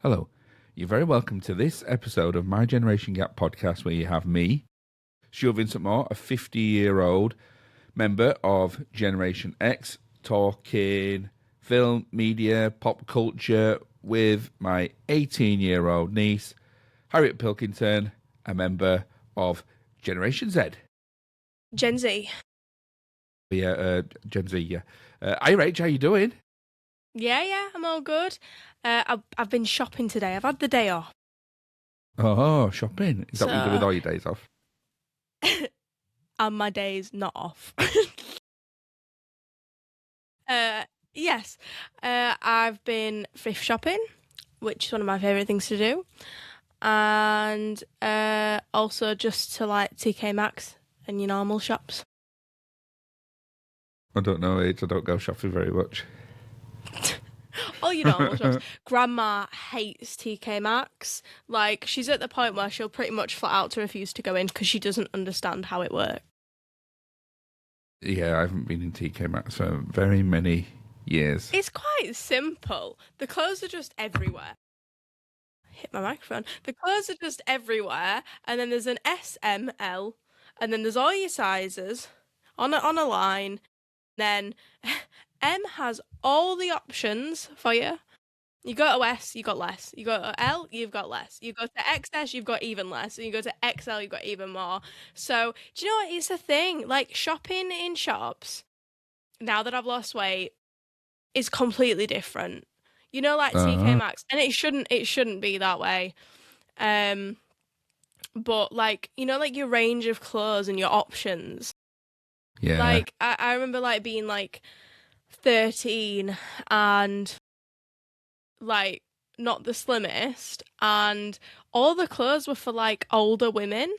Hello. You're very welcome to this episode of My Generation Gap podcast, where you have me, Stuart Vincent Moore, a 50-year-old member of Generation X, talking film, media, pop culture with my 18-year-old niece, Harriet Pilkington, a member of Generation Z. Gen Z. Yeah, Gen Z, yeah. Hi, Rach, how you doing? Yeah, I'm all good. I've been shopping today. I've had the day off. Oh, shopping. Is that what you do with all your days off? And my day's not off. Yes. I've been thrift shopping, which is one of my favourite things to do. And also just to like TK Maxx and your normal shops. I don't know, Age. I don't go shopping very much. All your normal shops. Grandma hates TK Maxx. Like, she's at the point where she'll pretty much flat out to refuse to go in because she doesn't understand how it works. Yeah, I haven't been in TK Maxx for very many years. It's quite simple. The clothes are just everywhere. Hit my microphone. The clothes are just everywhere, and then there's an S, M, L, and then there's all your sizes on a line. Then M has all the options for you. You go to S, you got less. You go to L, you've got less. You go to XS, you've got even less. And you go to XL, you've got even more. So, do you know what? It's a thing. Like, shopping in shops, now that I've lost weight, is completely different. You know, like TK Maxx. And it shouldn't be that way. But, like, you know, like your range of clothes and your options. Yeah. Like, I remember, like, being, like, 13 and, like, not the slimmest, and all the clothes were for, like, older women.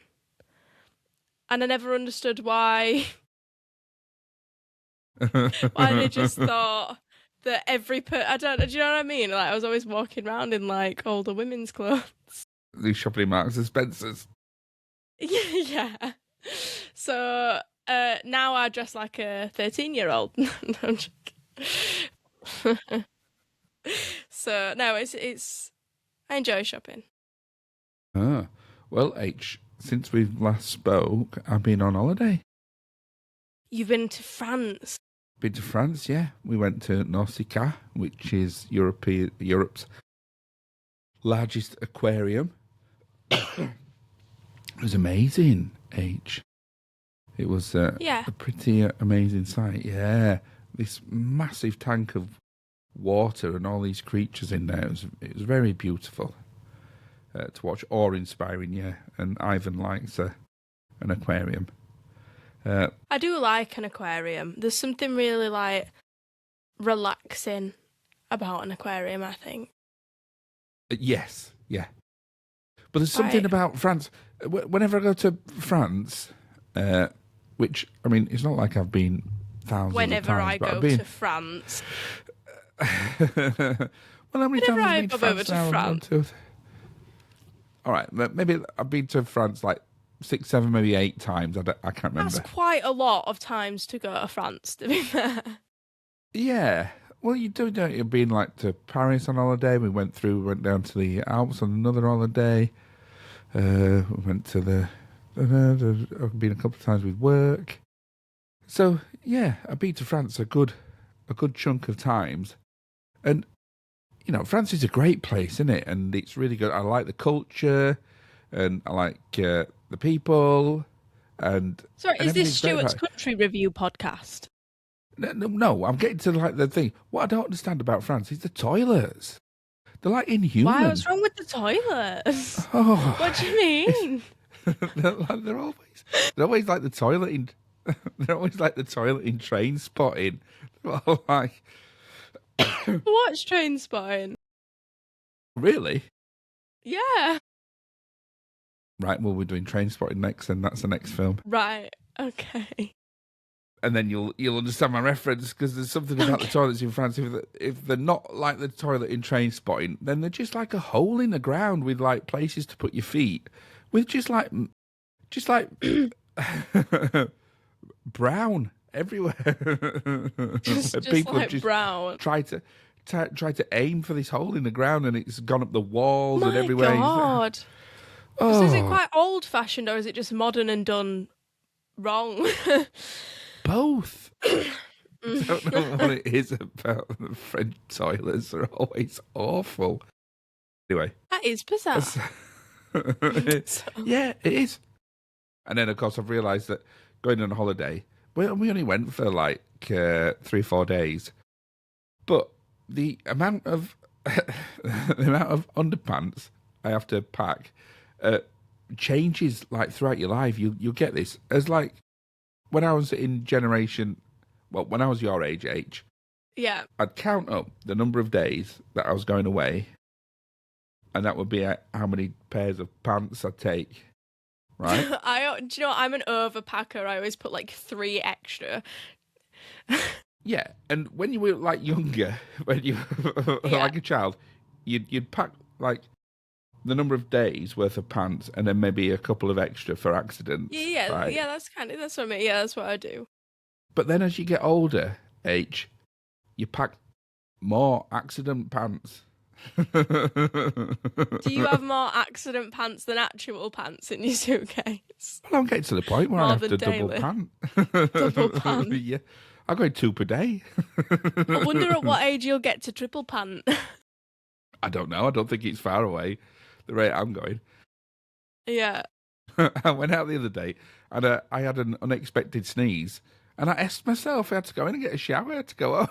And I never understood why they just thought that do you know what I mean? Like, I was always walking around in, like, older women's clothes. These shopping in Marks and Spencer's. Yeah. So, now I dress like a 13-year-old. No, I'm joking. So, no, it's I enjoy shopping. Well, H, since we've last spoke, I've been on holiday. You've been to France? Been to France, yeah. We went to Nausicaa, which is Europe's largest aquarium. It was amazing, H. It was a pretty amazing sight, yeah. This massive tank of water and all these creatures in there. It was very beautiful to watch, awe-inspiring, yeah. And Ivan likes an aquarium. I do like an aquarium. There's something really, like, relaxing about an aquarium, I think. Yes, yeah. But there's something about France. Whenever I go to France, which, I mean, it's not like I've been thousands Whenever of times. I go to France. Well, how many times have I been to France now? France. All right, maybe I've been to France like 6, 7, maybe 8 times. I can't remember. That's quite a lot of times to go to France, to be fair. Yeah. Well, you do, don't you? Been like to Paris on holiday. We went down to the Alps on another holiday. We went to I've been a couple of times with work. So yeah, I've been to France a good chunk of times. And, you know, France is a great place, isn't it? And it's really good. I like the culture, and I like the people. And sorry, is this Stuart's Country Review podcast? No, I'm getting to like the thing. What I don't understand about France is the toilets. They're like inhuman. Why? What's wrong with the toilets? Oh, what do you mean? they're always like the toilet in. They're always like the toilet in Train Spotting. They're all like. What's Train Spotting? Really? Yeah. Right. Well, we're doing Train Spotting next, and that's the next film. Right. Okay. And then you'll understand my reference, because there's something about the toilets in France. If they're not like the toilet in Train Spotting, then they're just like a hole in the ground with like places to put your feet, with just like brown everywhere. Just people like just brown. try to tried to aim for this hole in the ground, and it's gone up the walls and My everywhere. God. Oh, So is it quite old-fashioned, or is it just modern and done wrong? both. I don't know what it is about the French toilets. They're always awful. Anyway. That is bizarre. Yeah, it is. And then, of course, I've realised that going on holiday, we only went for like 3-4 days, but the amount of underpants I have to pack changes like throughout your life. You'll get this as like when I was in when I was your age, Yeah. I'd count up the number of days that I was going away, and that would be how many pairs of pants I'd take. Right? Do you know what? I'm an overpacker. I always put like 3 extra. Yeah, and when you were like younger, when you were like a child, you'd pack like the number of days worth of pants, and then maybe a couple of extra for accidents. Yeah, right? yeah. That's what I mean. Yeah, that's what I do. But then as you get older, you pack more accident pants. Do you have more accident pants than actual pants in your suitcase? Well, I'm getting to the point where More I have than to daily. double pant. Double pant. Yeah, I'm going 2 per day. I wonder at what age you'll get to triple pant. I don't know. I don't think it's far away, the rate I'm going. Yeah. I went out the other day and I had an unexpected sneeze, and I asked myself, I had to go in and get a shower to go home.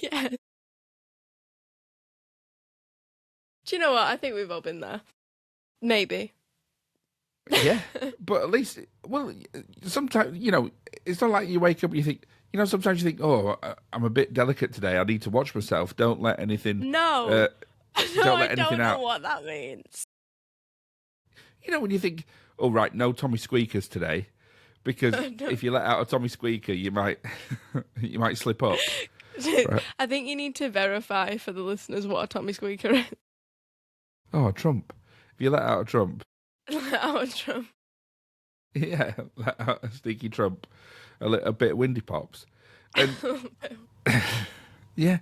Yeah. Do you know what? I think we've all been there. Maybe. Yeah, but at least, well, sometimes, it's not like you wake up and you think, sometimes you think, oh, I'm a bit delicate today. I need to watch myself. Don't let anything. No. No, I anything don't know out. what that means. When you think, oh, right, no Tommy Squeakers today, because if you let out a Tommy Squeaker, you might slip up. Right. I think you need to verify for the listeners what a Tommy Squeaker is. Oh, Trump. If you let out a Trump. Our Trump. Yeah, let out a sneaky Trump. A bit of windy pops. And, yeah.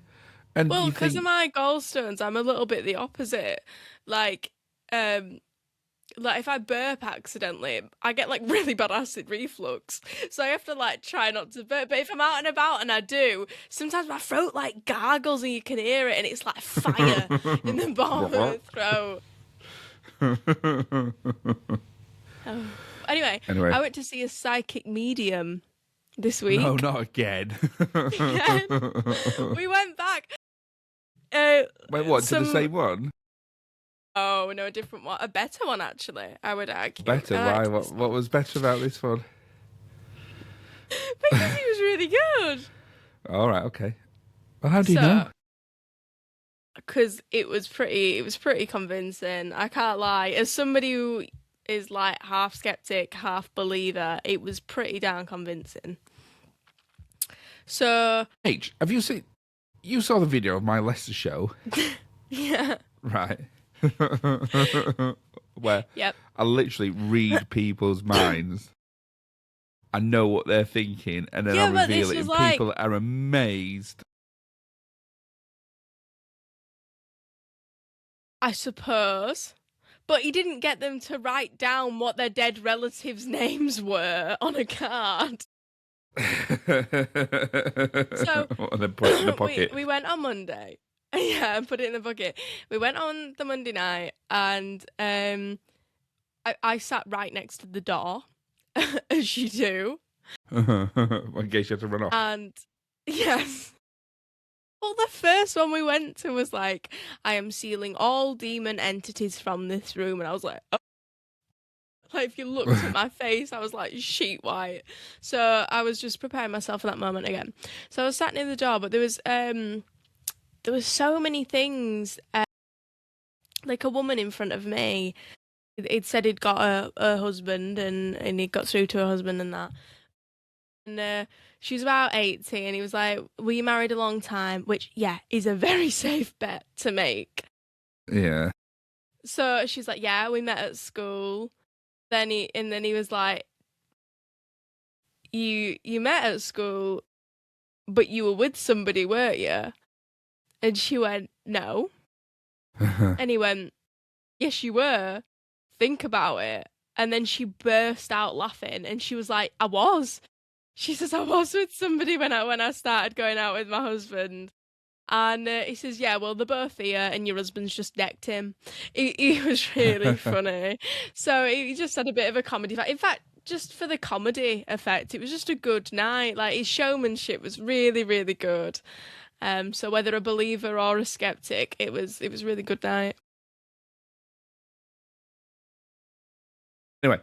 And well, because of my gallstones, I'm a little bit the opposite. Like if I burp accidentally, I get like really bad acid reflux. So I have to like try not to burp. But if I'm out and about and I do, sometimes my throat like gargles and you can hear it, and it's like fire in the bottom of the throat. Anyway, I went to see a psychic medium this week. No, not again. We went back. Wait, what? To the same one? Oh, no, a different one. A better one, actually, I would argue. Better? Why? What was better about this one? Because he was really good. All right, okay. Well, how do you know? Because it was pretty convincing. I can't lie. As somebody who is like half skeptic, half believer, it was pretty damn convincing. So, H, have you seen? You saw the video of my Leicester show. Yeah. Right. Where Yep. I literally read people's minds. I know what they're thinking, and then I reveal it, and people are amazed. I suppose. But he didn't get them to write down what their dead relatives' names were on a card. So and then put it in the pocket. We went on Monday. Yeah, put it in the bucket. We went on the Monday night, and I sat right next to the door, as you do. In case you have to run off. And yes. Well, the first one we went to was like, I am sealing all demon entities from this room. And I was like, oh. Like, if you looked at my face, I was like sheet white. So I was just preparing myself for that moment again. So I was sat near the door, but there was so many things. Like a woman in front of me, it said he'd got a husband and he got through to her husband and that. And she was about 80, and he was like, were you married a long time? Which, yeah, is a very safe bet to make. Yeah. So she's like, yeah, we met at school. Then he was like, you met at school, but you were with somebody, weren't you? And she went, no. And he went, yes, you were. Think about it. And then she burst out laughing, and she was like, I was. She says, I was with somebody when I started going out with my husband. And he says, yeah, well, they're both here, and your husband's just decked him. He was really funny. So he just had a bit of a comedy. In fact, just for the comedy effect, it was just a good night. Like, his showmanship was really, really good. So whether a believer or a skeptic, it was a really good night. Anyway,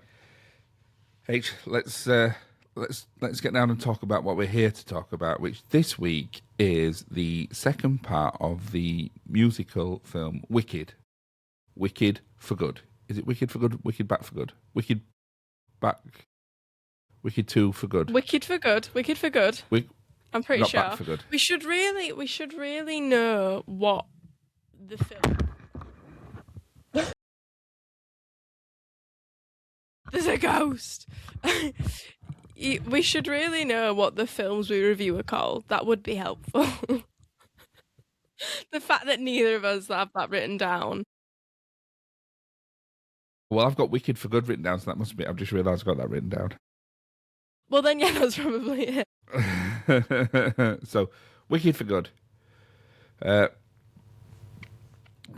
H, let's get down and talk about what we're here to talk about, which this week is the second part of the musical film Wicked. Wicked for Good. Is it Wicked for Good? Wicked Back for Good? Wicked Back. Wicked 2 for Good. Wicked for Good. Wicked for Good. I'm pretty not sure. Back for Good. We should really know what the film. There's a ghost. We should really know what the films we review are called. That would be helpful. The fact that neither of us have that written down. Well, I've got Wicked for Good written down, so that must be. I've just realised I've got that written down. Well, then, yeah, that's probably it. So, Wicked for Good.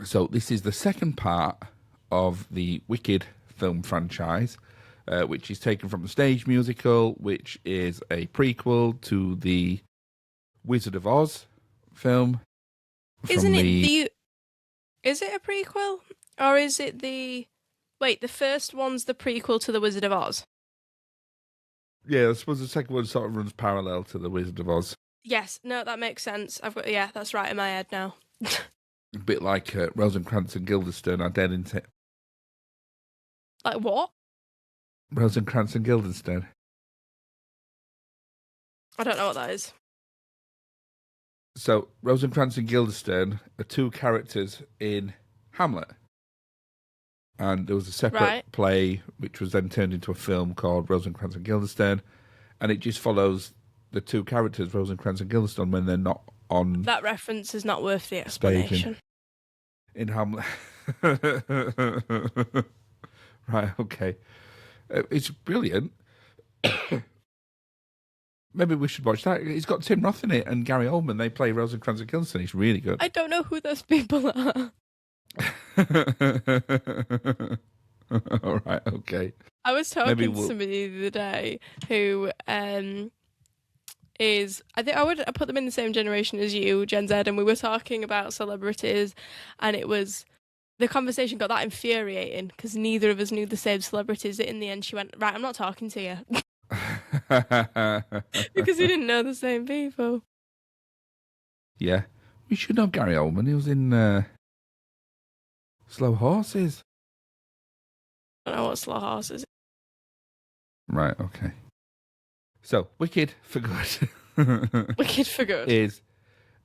So, this is the second part of the Wicked film franchise, which is taken from the stage musical, which is a prequel to the Wizard of Oz film. Isn't it Is it a prequel? Or is it the... Wait, the first one's the prequel to the Wizard of Oz? Yeah, I suppose the second one sort of runs parallel to the Wizard of Oz. Yes, no, that makes sense. Yeah, that's right in my head now. A bit like Rosencrantz and Guildenstern are dead, isn't it? Like what? Rosencrantz and Guildenstern. I don't know what that is. So, Rosencrantz and Guildenstern are two characters in Hamlet. And there was a separate play, which was then turned into a film called Rosencrantz and Guildenstern. And it just follows the two characters, Rosencrantz and Guildenstern, when they're not on... That reference is not worth the explanation. In Hamlet. Right, okay. It's brilliant. Maybe we should watch that. It's got Tim Roth in it and Gary Oldman. They play Rosencrantz and Guildenstern. It's really good. I don't know who those people are. All right, okay. I was talking to somebody the other day who is... I think I would put them in the same generation as you, Gen Z, and we were talking about celebrities, and it was... The conversation got that infuriating because neither of us knew the same celebrities. In the end, she went, right, I'm not talking to you. Because we didn't know the same people. Yeah. We should know Gary Oldman. He was in Slow Horses. I don't know what Slow Horses is. Right, okay. So, Wicked for Good. Wicked for Good. Is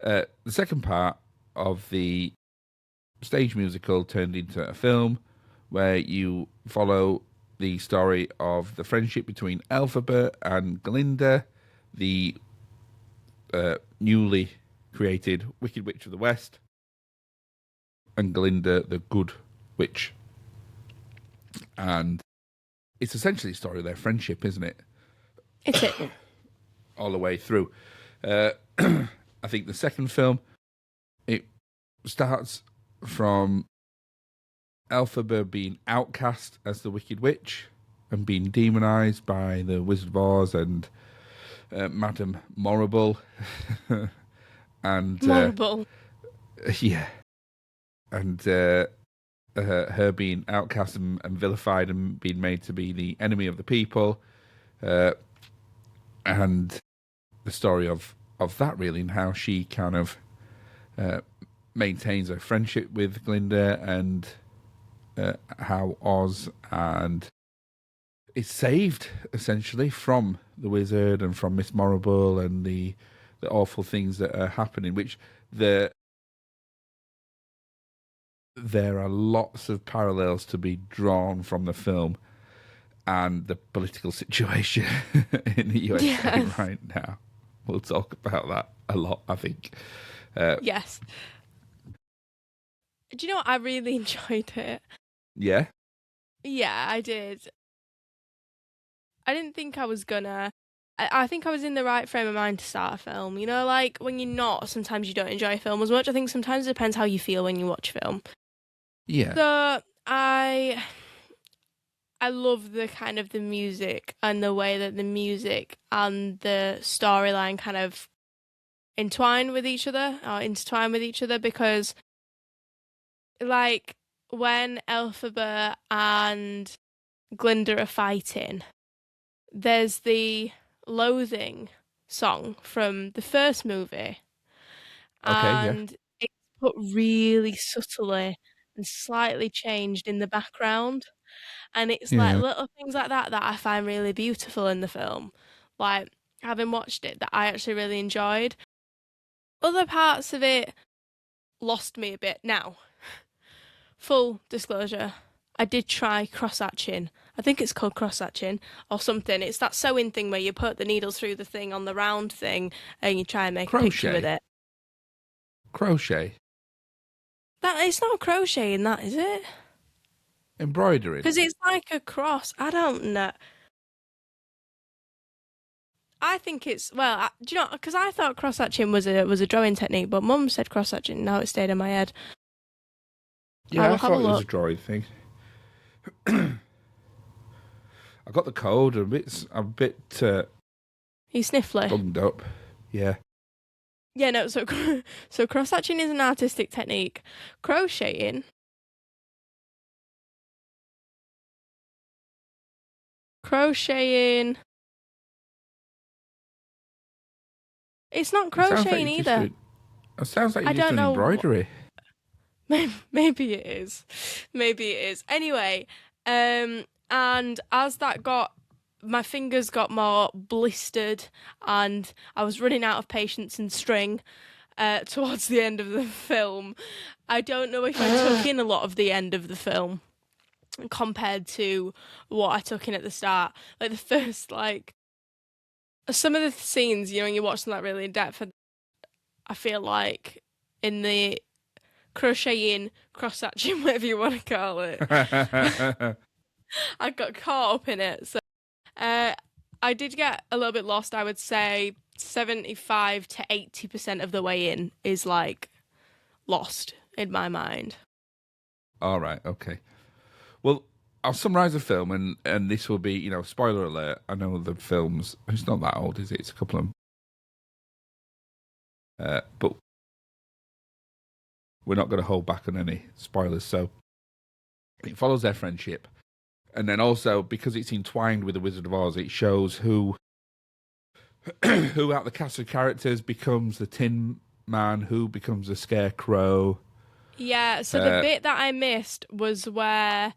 the second part of the stage musical turned into a film where you follow the story of the friendship between Elphaba and Glinda, the newly created Wicked Witch of the West, and Glinda, the Good Witch. And it's essentially the story of their friendship, isn't it? It's it. All the way through. I think the second film, it starts from Elphaba being outcast as the Wicked Witch and being demonised by the Wizard of Oz and Madame Morrible. And Morrible. Yeah. And her being outcast and vilified and being made to be the enemy of the people. And the story of that, really, and how she kind of maintains a friendship with Glinda, and how Oz and is saved essentially from the wizard and from Miss Morrible and the awful things that are happening. Which there are lots of parallels to be drawn from the film and the political situation in the USA right now. We'll talk about that a lot, I think. Yes. Do you know what? I really enjoyed it. Yeah. Yeah, I did. I didn't think I was gonna. I think I was in the right frame of mind to start a film. You know, like when you're not, sometimes you don't enjoy a film as much. I think sometimes it depends how you feel when you watch a film. Yeah. So I love the kind of the music and the way that the music and the storyline kind of entwine with each other or intertwine with each other because like when Elphaba and Glinda are fighting, there's the Loathing song from the first movie, Okay. Yeah. and it's put really subtly and slightly changed in the background. And it's like Yeah. little things like that that I find really beautiful in the film. Like having watched it, that I actually really enjoyed. Other parts of it lost me a bit. Now, full disclosure, I did try cross-hatching. I think it's called cross-hatching or something. It's that sewing thing where you put the needles through the thing on the round thing and you try and make a picture with Crochet. it. Crochet. That it's not crocheting, that is it? Embroidering. Because it's like a cross. I don't know. I think it's well. Do you know? Because I thought cross hatching was a drawing technique, but Mum said cross hatching. Now it stayed in my head. I Yeah, will I have a thought it was a look. drawing thing. I got the code. I'm a bit You sniffly. bunged up. Yeah. Yeah, no. So so cross hatching is an artistic technique. Crocheting. Crocheting. It's not It sounds like crocheting you're just either. doing. It sounds like I you're just don't doing know. embroidery. Maybe it is. Maybe it is. Anyway, and as that got, my fingers got more blistered, and I was running out of patience and string. Towards the end of the film, I don't know if I took in a lot of the end of the film compared to what I took in at the start. Like the first, like some of the scenes, you know, when you watch them like really in depth, I feel like in the crocheting, cross hatching, whatever you want to call it. I got caught up in it. So uh, I did get a little bit lost. I would say 75 to 80% of the way in is like lost in my mind. All right. Okay. Well, I'll summarise the film, and this will be, spoiler alert. I know the film's it's not that old, is it? It's a couple of, but we're not going to hold back on any spoilers. So it follows their friendship, and then also because it's entwined with the Wizard of Oz, it shows who out the cast of characters becomes the Tin Man, who becomes the Scarecrow. Yeah, so the bit that I missed was where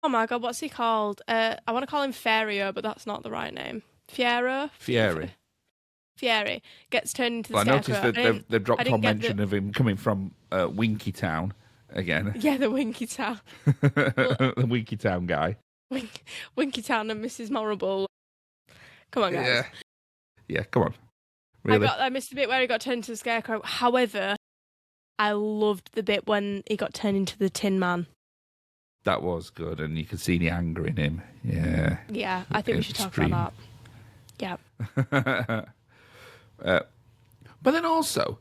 oh my god, what's he called? I want to call him Fario, but that's not the right name. Fiero? Fieri gets turned into the Well, I noticed Scarecrow. that they've I dropped didn't on get mention of him coming from Winky Town again. Yeah, the Winky Town. The Winky Town guy. Winky Town and Mrs. Morrible. Come on, guys. Yeah, come on. Really? I missed the bit where he got turned into the Scarecrow. However, I loved the bit when he got turned into the Tin Man. That was good, and you could see the anger in him. Yeah. Yeah, I think we should talk about that. Yeah. But then also,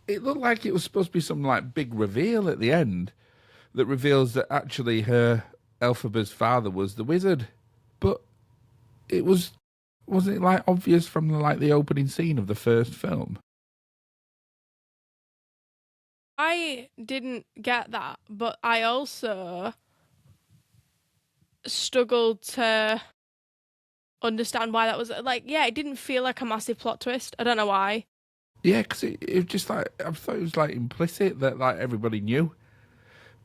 it looked like it was supposed to be some like big reveal at the end that reveals that actually her Elphaba's father was the wizard. But it wasn't it like obvious from like the opening scene of the first film? I didn't get that, but I also struggled to understand why that was like. Yeah, it didn't feel like a massive plot twist. I don't know why. Yeah, because it was just like I thought it was like implicit that like everybody knew.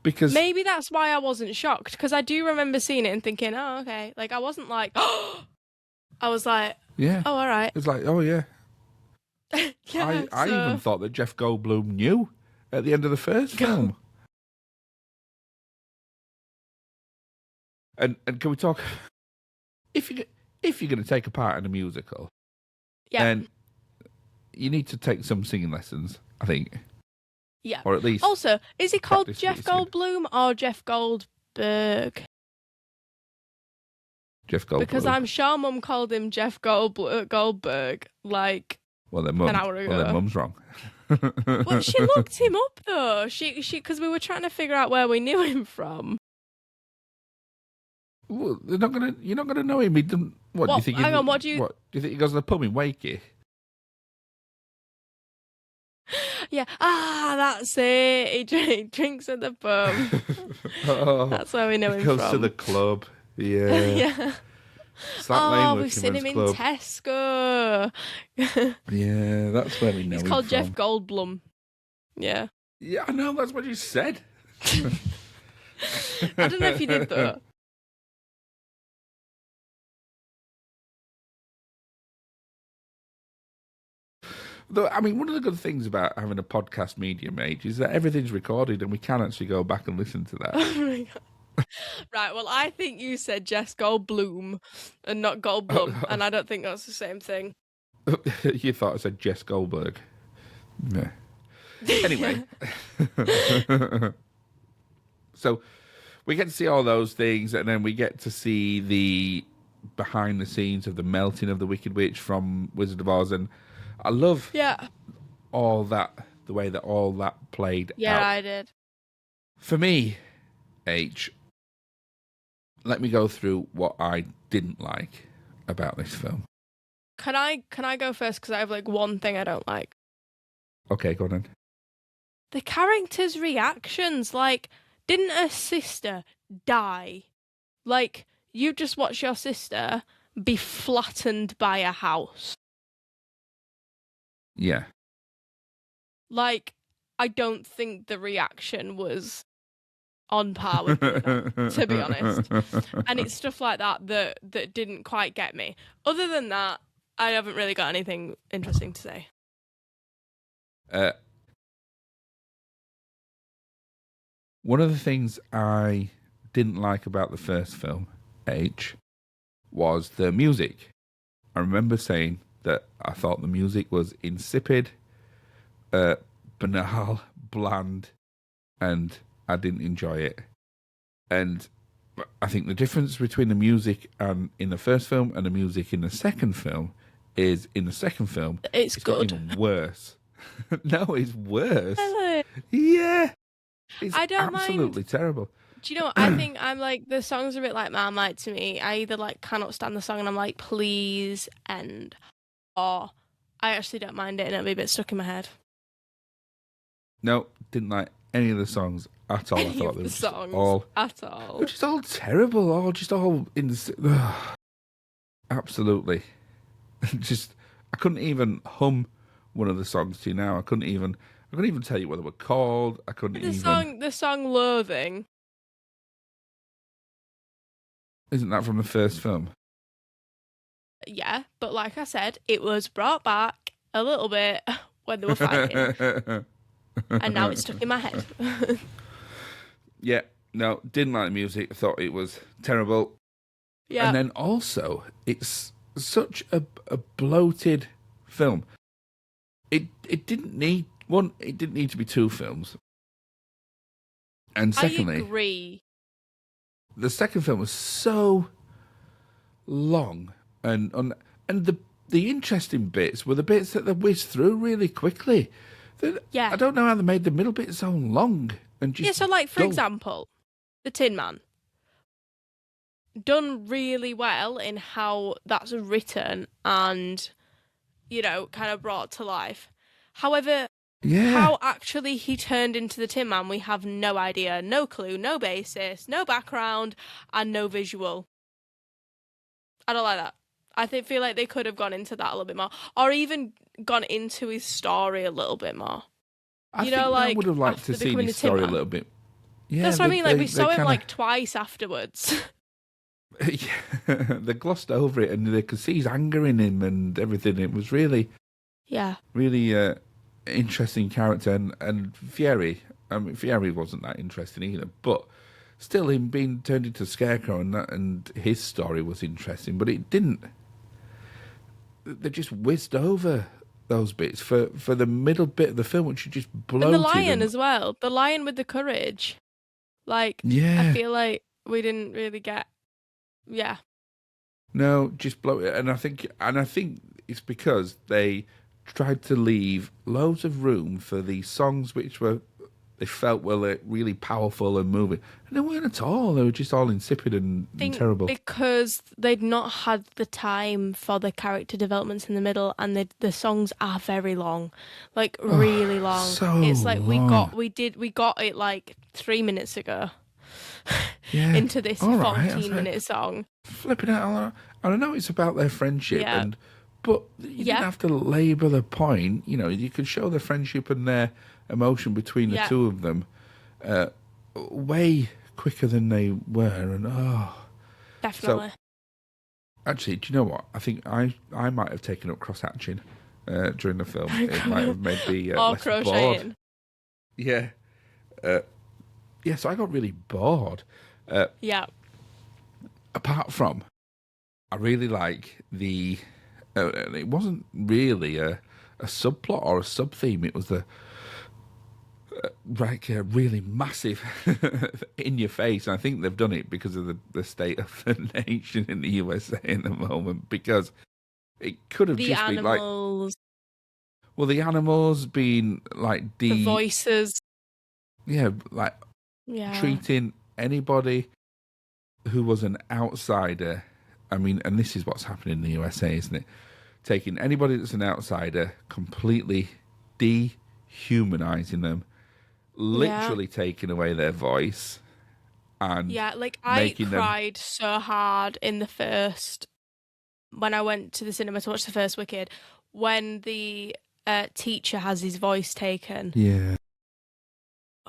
Because maybe that's why I wasn't shocked, because I do remember seeing it and thinking, oh, okay. Like, I wasn't like, oh, I was like, yeah, oh, all right. It's like, oh yeah. Yeah, I even thought that Jeff Goldblum knew at the end of the first film. And can we talk? If you're going to take a part in a musical, yeah, and you need to take some singing lessons, I think. Yeah. Or at least. Also, is he called practice Jeff what you Goldblum or Jeff Goldberg? Jeff Goldblum. Because I'm sure Mum called him Jeff Goldberg like an hour ago. Well, then Mum's wrong. Well, she looked him up though. She because we were trying to figure out where we knew him from. Well, you're not gonna know him. He doesn't. What do you think? Hang on. What do you? What do you think he goes to the pub in Wakey? Yeah. That's it. He drinks at the pub. That's where we know him from. Goes to the club. Yeah. Yeah. We've seen him club. in Tesco. Yeah, that's where we know him. He's called from. Jeff Goldblum. Yeah. Yeah, I know. That's what you said. I don't know if you did though. Though, I mean, one of the good things about having a podcast medium age is that everything's recorded and we can actually go back and listen to that. Oh my God. Right, well, I think you said Jess Goldblum and not Goldblum, and I don't think that's the same thing. You thought I said Jess Goldberg. Yeah. Anyway. So we get to see all those things, and then we get to see the behind the scenes of the melting of the Wicked Witch from Wizard of Oz, and I love all that, the way that all that played out. Yeah, I did. For me, H, let me go through what I didn't like about this film. Can I go first? Because I have like one thing I don't like. Okay, go on then. The characters' reactions. Like, didn't her sister die? Like, you just watch your sister be flattened by a house. Yeah. Like, I don't think the reaction was on par with that, to be honest. And it's stuff like that didn't quite get me. Other than that, I haven't really got anything interesting to say. One of the things I didn't like about the first film, H, was the music. I remember saying that I thought the music was insipid, banal, bland, and I didn't enjoy it. And I think the difference between the music in the first film and the music in the second film is in the second film, it's good. Got even worse. No, it's worse. Really? Yeah. It's I don't absolutely mind. terrible. Do you know what? I think I'm like, the songs are a bit like Marmite to me. I either like cannot stand the song and I'm like, please end. Or I actually don't mind it and it'll be a bit stuck in my head. No, didn't like any of the songs at all. I thought they were just all at all. Just all terrible, all absolutely. Just I couldn't even hum one of the songs to you now. I couldn't even tell you what they were called. I couldn't even. The song Loathing. Isn't that from the first film? Yeah, but like I said, it was brought back a little bit when they were fighting. And now it's stuck in my head. Yeah, no, didn't like the music. Thought it was terrible. Yeah. And then also, it's such a bloated film. It didn't need one. It didn't need to be two films. And secondly, I agree. The second film was so long, and the interesting bits were the bits that they whizzed through really quickly. Yeah. I don't know how they made the middle bit so long and just so like for dull. example, the Tin Man. Done really well in how that's written and, you know, kind of brought to life. However, how actually he turned into the Tin Man, we have no idea, no clue, no basis, no background, and no visual. I don't like that. I feel like they could have gone into that a little bit more, or even gone into his story a little bit more. I would have liked to see his story a little bit. Yeah, that's what I mean. Like we saw him like twice afterwards. They glossed over it, and they could see his anger in him and everything. It was really, really interesting character. And Fieri, I mean, Fieri wasn't that interesting either, but still, him being turned into Scarecrow and his story was interesting, but it didn't. They just whizzed over those bits. For the middle bit of the film, which is just bloated. And the lion as well. The lion with the courage. Like, I feel like we didn't really get... Yeah. No, just bloated. And I think it's because they tried to leave loads of room for these songs which they felt were like really powerful and moving. And they weren't at all. They were just all insipid and terrible. Because they'd not had the time for the character developments in the middle, and the songs are very long. Like, really long. So it's like long. we got it like 3 minutes ago. Yeah. Into this 14-minute song. Flipping out. I know it's about their friendship, but you didn't have to labour the point. You know, you could show the friendship and their emotion between the two of them way quicker than they were. And definitely. So, actually, do you know what? I think I might have taken up cross hatching during the film. It might have made me less crocheting. bored. Yeah. So I got really bored. Apart from, I really like the... it wasn't really a subplot or a sub-theme. It was like a really massive in your face. And I think they've done it because of the state of the nation in the USA in the moment. Because it could have just been like... Well, the animals being like the voices. Yeah, like treating anybody who was an outsider. I mean, and this is what's happening in the USA, isn't it? Taking anybody that's an outsider, completely dehumanizing them, literally taking away their voice, and I cried so hard in the first, when I went to the cinema to watch the first Wicked, when the teacher has his voice taken. Yeah.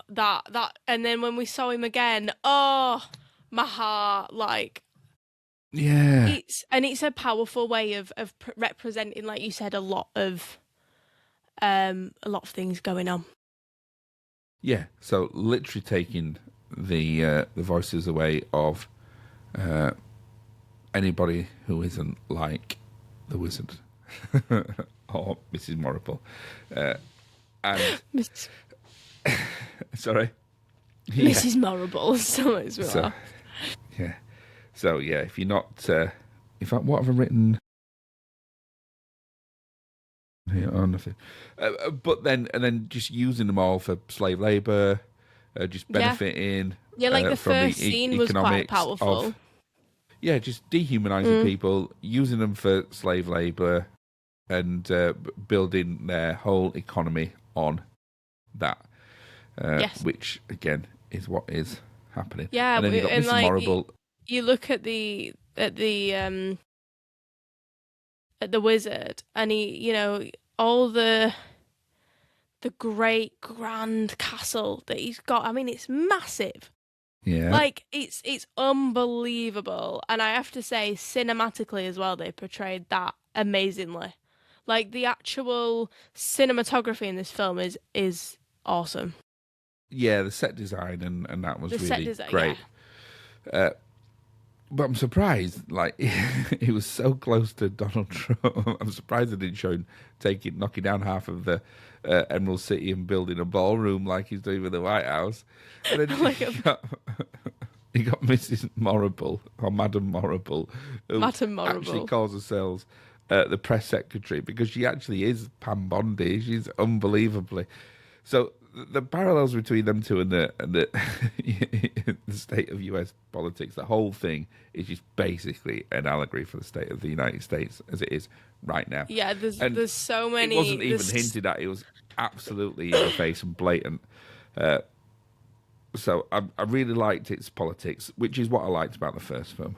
That, and then when we saw him again, my heart, like... Yeah. It's a powerful way of representing, like you said, a lot of things going on. Yeah, so literally taking the voices away of anybody who isn't like the wizard or Mrs. Morrible. And sorry, Mrs. Morrible. So yeah. So yeah, if you're not, in fact, what have I written? Or nothing. But then just using them all for slave labour, just benefiting. Yeah, like the from first scene was quite powerful. Just dehumanising people, using them for slave labour, and building their whole economy on that. Which again is what is happening. Yeah, and then you got Mrs. Morrible. You look at the wizard, and he, all the great grand castle that he's got. I mean, it's massive. Yeah. Like, it's unbelievable. And I have to say, cinematically as well, they portrayed that amazingly. Like, the actual cinematography in this film is awesome. Yeah, the set design and that was really great. Yeah. But I'm surprised, like, he was so close to Donald Trump. I'm surprised they didn't show him knocking down half of the Emerald City and building a ballroom like he's doing with the White House. And then he got Mrs. Morrible, or Madame Morrible, who actually calls herself the press secretary, because she actually is Pam Bondi. She's unbelievably... So the parallels between them two and the the state of US politics, the whole thing is just basically an allegory for the state of the United States as it is right now. Yeah, there's so many... It wasn't even hinted at. It was absolutely in the face and blatant. So I really liked its politics, which is what I liked about the first film.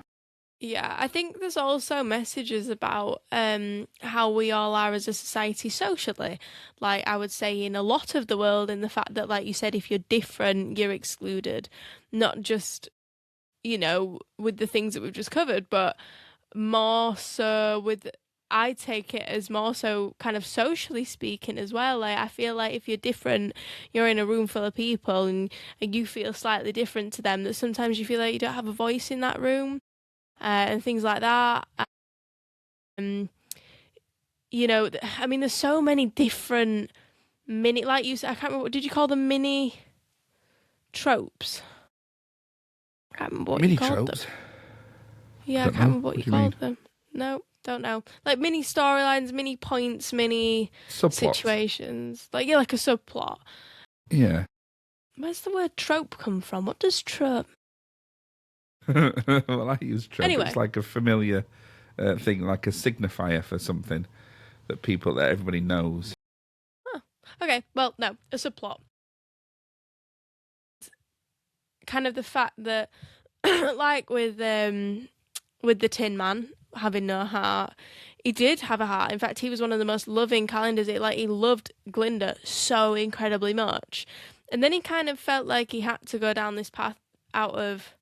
Yeah, I think there's also messages about how we all are as a society socially. Like, I would say in a lot of the world, in the fact that, like you said, if you're different, you're excluded. Not just, with the things that we've just covered, but more so I take it as more so kind of socially speaking as well. Like, I feel like if you're different, you're in a room full of people and you feel slightly different to them, that sometimes you feel like you don't have a voice in that room. And things like that. I mean, there's so many different mini, like you said, I can't remember, did you call them mini tropes? I can't remember what you Mini called them. tropes. Yeah, I Don't can't know. remember what What you do you mean? called them. No, don't know. Like mini storylines, mini points, mini Subplots. situations. Like a subplot. Yeah. Where's the word trope come from? What does trope? Well, I use trope. It's Anyway, like a familiar thing, like a signifier for something that everybody knows. okay. Well, no, a subplot. Kind of the fact that, like with the Tin Man having no heart, he did have a heart. In fact, he was one of the most loving calendars. He loved Glinda so incredibly much, and then he kind of felt like he had to go down this path out of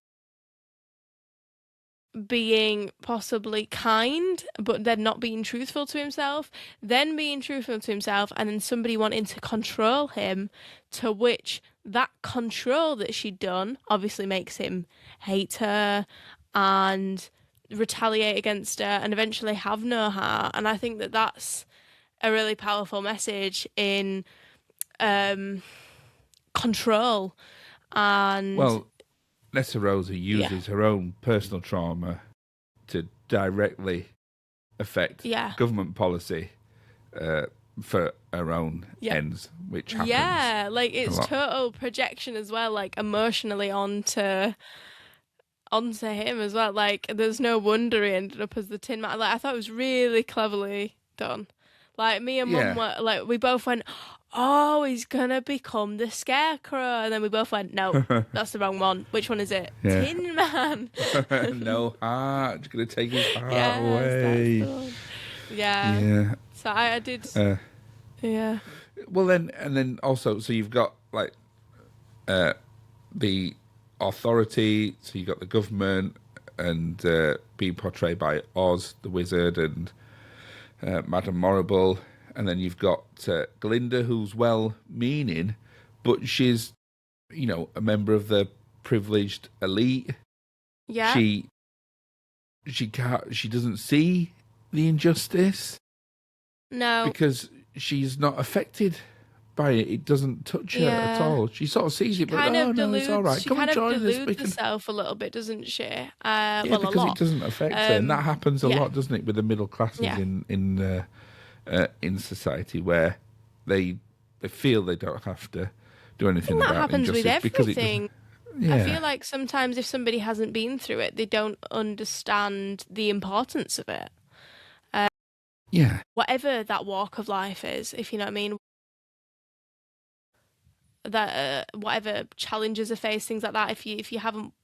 being possibly kind, but then not being truthful to himself, then being truthful to himself, and then somebody wanting to control him, to which that control that she'd done obviously makes him hate her and retaliate against her and eventually have no heart. And I think that that's a really powerful message in control and Well, Nessa Rosa yeah, uses her own personal trauma to directly affect yeah. government policy for her own Yeah. ends, which happens Yeah, like a it's lot. total projection as well, like emotionally onto him as well. Like there's no wonder he ended up as the Tin Man. Like I thought it was really cleverly done. Like me and Mum Yeah. were like we both went, "Oh, he's gonna become the Scarecrow," and then we both went, "No, that's the wrong one. Which one is it? Yeah. Tin Man." No heart. You're going to take his heart Yes, that's the away. one. Yeah. Yeah. So I did. Yeah. Well, then also, so you've got like the authority, so you've got the government and being portrayed by Oz, the wizard, and Madame Morrible. And then you've got Glinda, who's well-meaning, but she's, a member of the privileged elite. Yeah. She doesn't see the injustice No. because she's not affected by it. It doesn't touch her at Yeah. all. She sort of sees it, but Kind of no, it's all right. She Come kind and of join us. We deludes can. herself a little bit, doesn't she? Yeah, Well, a because it lot. doesn't affect her, and that happens a yeah. lot, doesn't it, with the middle classes Yeah. in society, where they feel they don't have to do anything That about happens with injustice because it everything. doesn't. Yeah, I feel like sometimes if somebody hasn't been through it, they don't understand the importance of it. yeah, Whatever that walk of life is, if you know what I mean. That whatever challenges are faced, things like that. If you haven't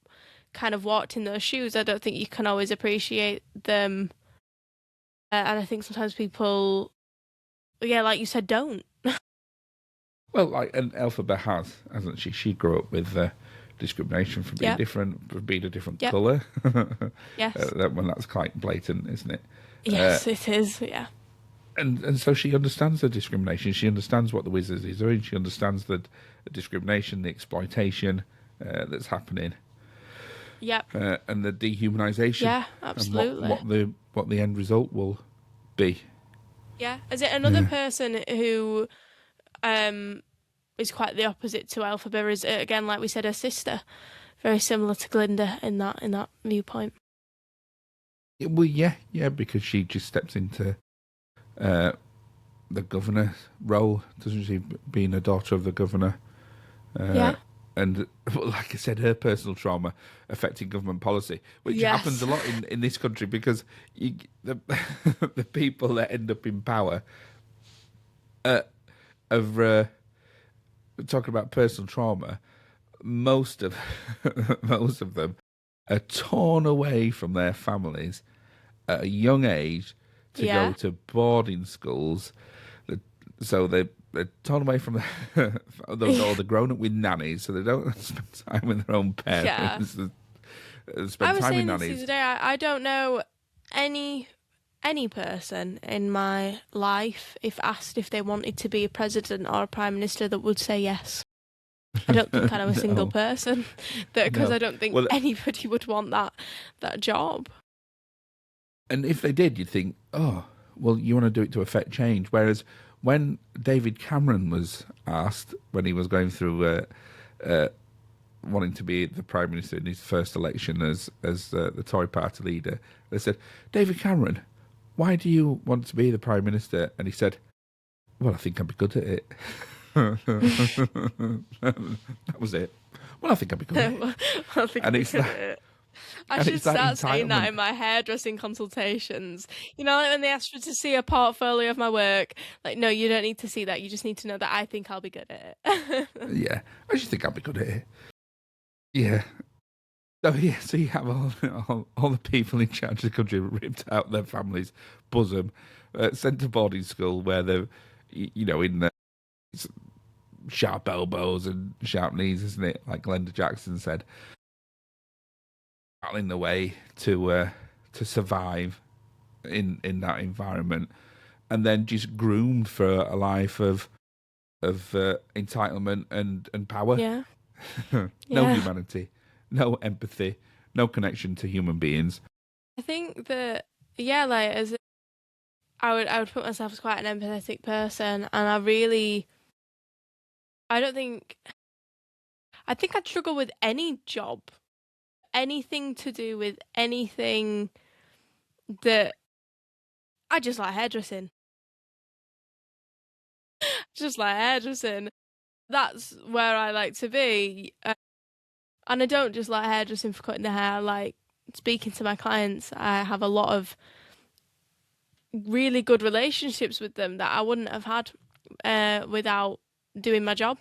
kind of walked in those shoes, I don't think you can always appreciate them. And I think sometimes people, yeah, like you said, don't. Well, like and Elphaba hasn't she? She grew up with discrimination for being different, for being a different colour. Yes. When that's quite blatant, isn't it? Yes, it is. Yeah. And so she understands the discrimination. She understands what the wizards is doing. She understands the discrimination, the exploitation that's happening. Yep. And the dehumanization. Yeah, absolutely. And what the end result will be. Yeah. Is it another person who is quite the opposite to Elphaba? Is again, like we said, her sister, very similar to Glinda in that viewpoint. Well, yeah, because she just steps into the governor role, doesn't she? Being a daughter of the governor. Yeah. And like I said, her personal trauma affecting government policy, which happens a lot in this country because the people that end up in power are talking about personal trauma. Most of them are torn away from their families at a young age to go to boarding schools. So they're torn away from or they're grown up with nannies, so they don't spend time with their own parents. I was saying this the other day, I don't know any person in my life, if asked if they wanted to be a president or a prime minister, that would say yes. I don't think I know a single person, because I don't think anybody would want that job. And if they did, you'd think, oh, well, you want to do it to affect change. Whereas when David Cameron was asked, when he was going through wanting to be the Prime Minister in his first election as the Tory party leader, they said, David Cameron, why do you want to be the Prime Minister? And he said, well, I think I'd be good at it. That was it. Well, I think I'd be good at it. I think And I'm it's good that- at it. I and should it's that start saying that entitlement. in my hairdressing consultations. You know, like when they ask you to see a portfolio of my work, like, no, you don't need to see that. You just need to know that I think I'll be good at it. Yeah, I just think I'd be good at it. Yeah. So you have all the people in charge of the country ripped out their family's bosom, sent to boarding school where they're, in sharp elbows and sharp knees, isn't it? Like Glenda Jackson said, battling the way to survive in that environment, and then just groomed for a life of entitlement and power. Yeah. No Yeah. humanity, no empathy, no connection to human beings. I think that, yeah, like, I would put myself as quite an empathetic person, and I think I'd struggle with any job, anything to do with anything that I just like hairdressing. Just like hairdressing. That's where I like to be. And I don't just like hairdressing for cutting the hair. I like speaking to my clients. I have a lot of really good relationships with them that I wouldn't have had without doing my job.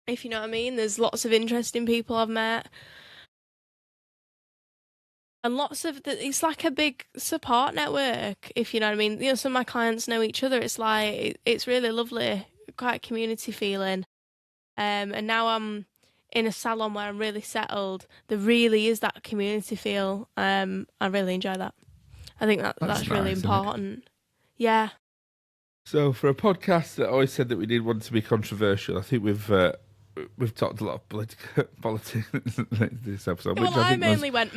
If you know what I mean. There's lots of interesting people I've met. And it's like a big support network, if you know what I mean. You know, some of my clients know each other. It's like, it's really lovely, quite a community feeling. And now I'm in a salon where I'm really settled. There really is that community feel. I really enjoy that. I think that's really nice, isn't it? important. Yeah. So for a podcast that always said that we did want to be controversial, I think we've talked a lot of politics this episode. Well, which I think mainly went,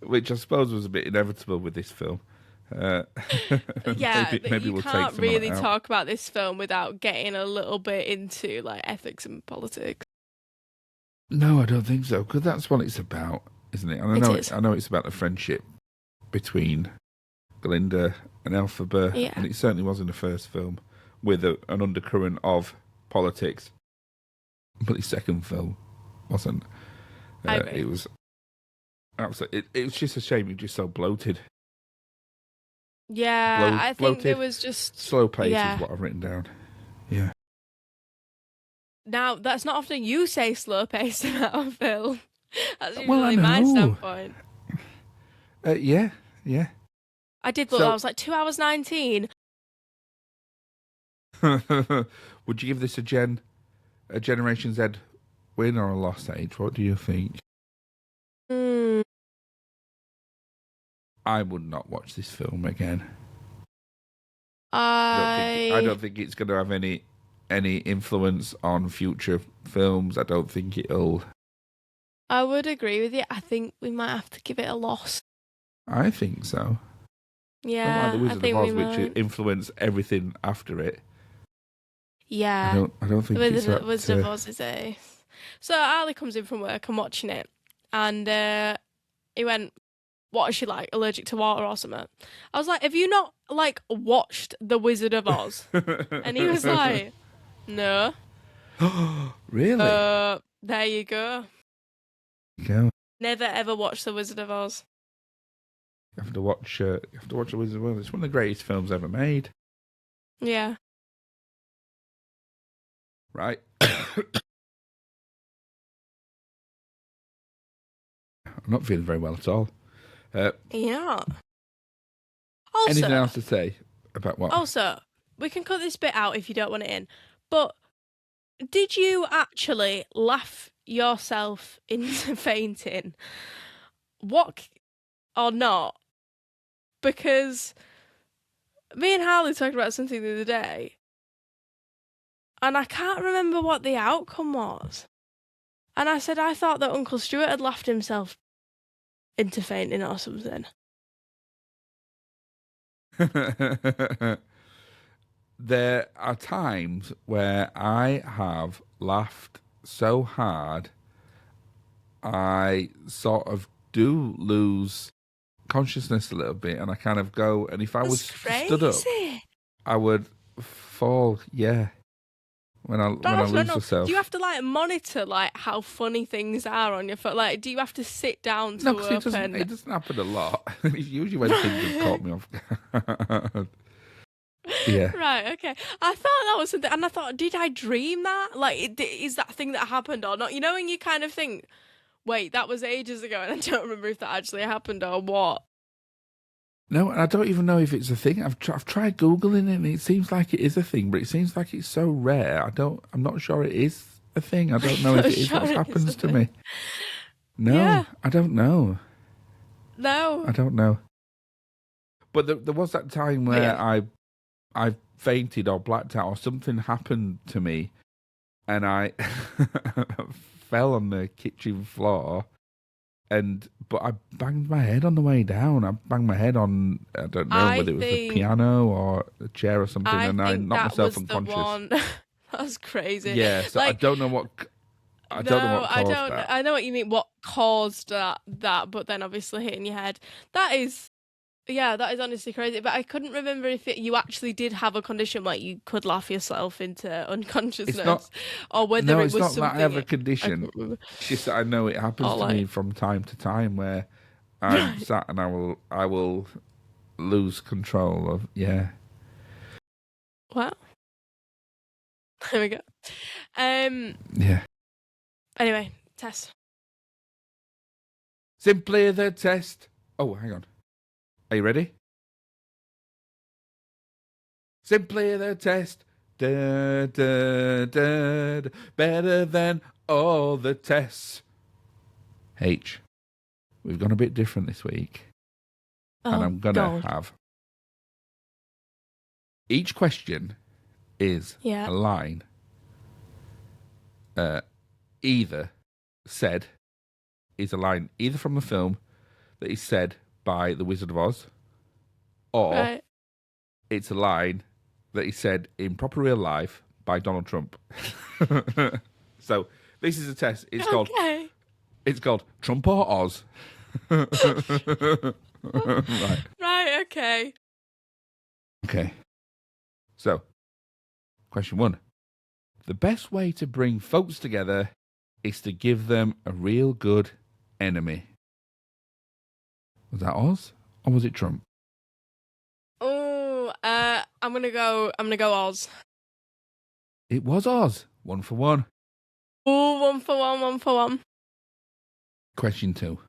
which I suppose was a bit inevitable with this film. Yeah, maybe you we'll take can't some of really that out. talk about this film without getting a little bit into like ethics and politics. No, I don't think so, because that's what it's about, isn't it? And I know it's about the friendship between Glinda and Elphaba, Yeah. and it certainly was in the first film with an undercurrent of politics. But the second film wasn't. I agree. It was absolutely. It was just a shame. It was just so bloated. Yeah, I think there bloated, was just slow pace yeah. is what I've written down. Yeah. Now that's not often you say slow paced about a film. That's usually Well, I my know. standpoint. Yeah. I did look. I was like 2 hours 19. Would you give this a Generation Z win or a lost age? What do you think? I would not watch this film again. I don't think it's going to have any influence on future films. I don't think it'll. I would agree with you. I think we might have to give it a loss. I think so. Yeah, like the Wizard I think of Oz, we which might. influenced everything after it. Yeah, I don't think it's that. Wizard of Oz is a. So Ali comes in from work. I'm watching it, and he went, "What is she like? Allergic to water or something?" I was like, "Have you not like watched The Wizard of Oz?" And he was like, "No." Really? There you go. Go. Never ever watched The Wizard of Oz. You have to watch. The Wizard of Oz. It's one of the greatest films ever made. Yeah. Right. I'm not feeling very well at all. Yeah. Also, Anything else to say about what? Also, we can cut this bit out if you don't want it in. But did you actually laugh yourself into fainting? What or not? Because me and Harley talked about something the other day, and I can't remember what the outcome was. And I said I thought that Uncle Stuart had laughed himself into fainting or something. There are times where I have laughed so hard, I sort of do lose consciousness a little bit, and I kind of go. And if I was That's stood up, crazy. I would fall. Yeah, when I That's lose mental. Do you myself. have to like monitor like how funny things are on your phone? Like, do you have to sit down No, to because open? it doesn't happen a lot. It's usually when things have caught me off guard. Yeah. Right, okay. I thought that was something, and I thought, did I dream that? Like, is that thing that happened or not? You know, when you kind of think, wait, that was ages ago, and I don't remember if that actually happened or what. No, and I don't even know if it's a thing. I've tried googling it, and it seems like it is a thing, but it seems like it's so rare. I'm not sure it is a thing. I don't know if Not it is sure what it is happens a to thing. me. Yeah, No, I don't know. I no. don't know. But there was that time But where yeah. I fainted or blacked out or something happened to me, and I fell on the kitchen floor. But I banged my head on the way down. I banged my head on, I don't know I whether it was the think piano or a chair or something, I and I think knocked that myself was the unconscious. one. That's crazy. Yeah, so Like, I don't know no, what I caused don't. that. I know what you mean. What caused that? But then obviously hitting your head. That is. Yeah, that is honestly crazy. But I couldn't remember if you actually did have a condition like you could laugh yourself into It's not. unconsciousness, or whether No, it it's was not that I have a something I condition. couldn't remember. It's just that I know it happens Or to me like, from time to time where I'm right, sat and I will lose control of. Yeah. well, there we go. Um. Yeah. Anyway, test. Simply the test. Oh, hang on. Are you ready? Simply the test. Da, da, da, da. Better than all the tests. H. We've gone a bit different this week. And Oh I'm going to God. have. Each question is Yeah. a line either said, is a line either from the film that is said by the Wizard of Oz, or Right. it's a line that is said in proper real life by Donald Trump. So this is a test. Okay. It's called Trump or Oz. Right. Right. Okay. Okay. So, question one. The best way to bring folks together is to give them a real good enemy. Was that Oz or was it Trump? Oh. I'm gonna go. I'm gonna go Oz. It was Oz. 1 for 1. Oh, 1 for 1. 1 for 1. Question two.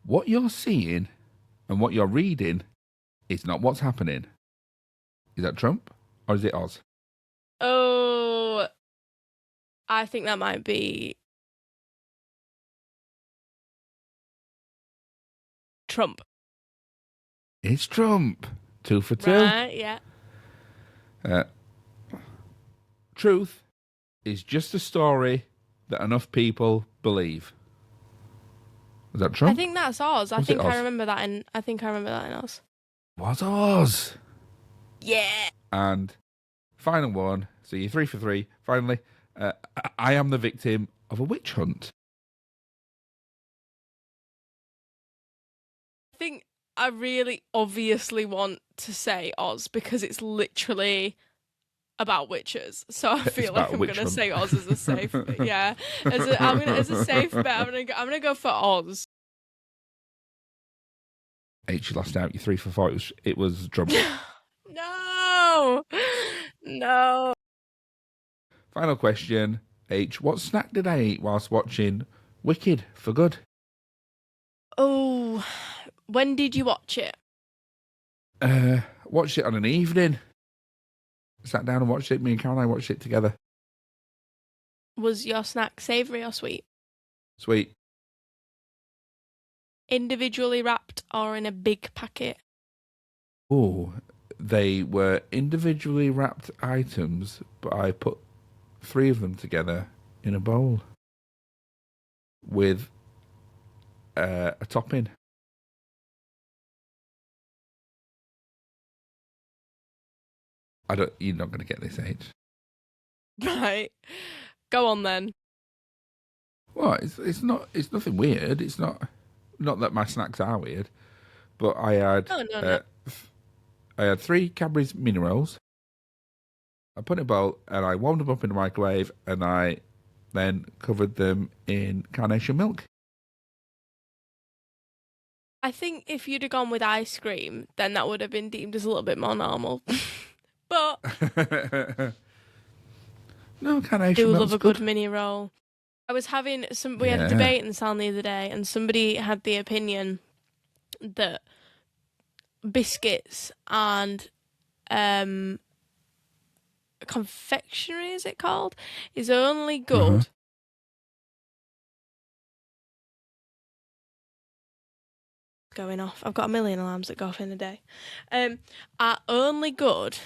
What you're seeing and what you're reading is not what's happening. Is that Trump or is it Oz? Oh. I think that might be Trump. It's Trump. 2 for 2. Right. Yeah. Uh, truth is just a story that enough people believe. Was that I Trump? think that's Oz. Was it Oz? I remember that in. I think I remember that in Oz. Was Oz. Yeah. And final one. So you're 3 for 3. Finally, I am the victim of a witch hunt. I think I really obviously want to say Oz because it's literally about witches. So I It's feel about like a I'm witch gonna hunt. say Oz as a safe. Yeah, as a safe bet. I'm gonna go for Oz. H, you lost out. You're 3 for 4. It was Trump. No, no. Final question. H, what snack did I eat whilst watching Wicked for good? Oh, when did you watch it? Watched it on an evening. Sat down and watched it. Me and Caroline watched it together. Was your snack savoury or sweet? Sweet. Individually wrapped or in a big packet? Oh, they were individually wrapped items, but I put 3 of them together in a bowl with a topping. You're not going to get this age. Right. Go on then. Well, it's not. It's nothing weird. It's not. Not that my snacks are weird, but No, no, no. I had 3 Cadbury's mini rolls. I put in a bowl and I warmed them up in the microwave, and I then covered them in carnation milk. I think if you'd have gone with ice cream, then that would have been deemed as a little bit more normal. But No, I carnation do milk's love a good. good mini roll. I was having we had a Yeah. debate in the salon the other day, and somebody had the opinion that biscuits and confectionery, is it called, is only good. Going off. I've got a million alarms that go off in a day. Are only good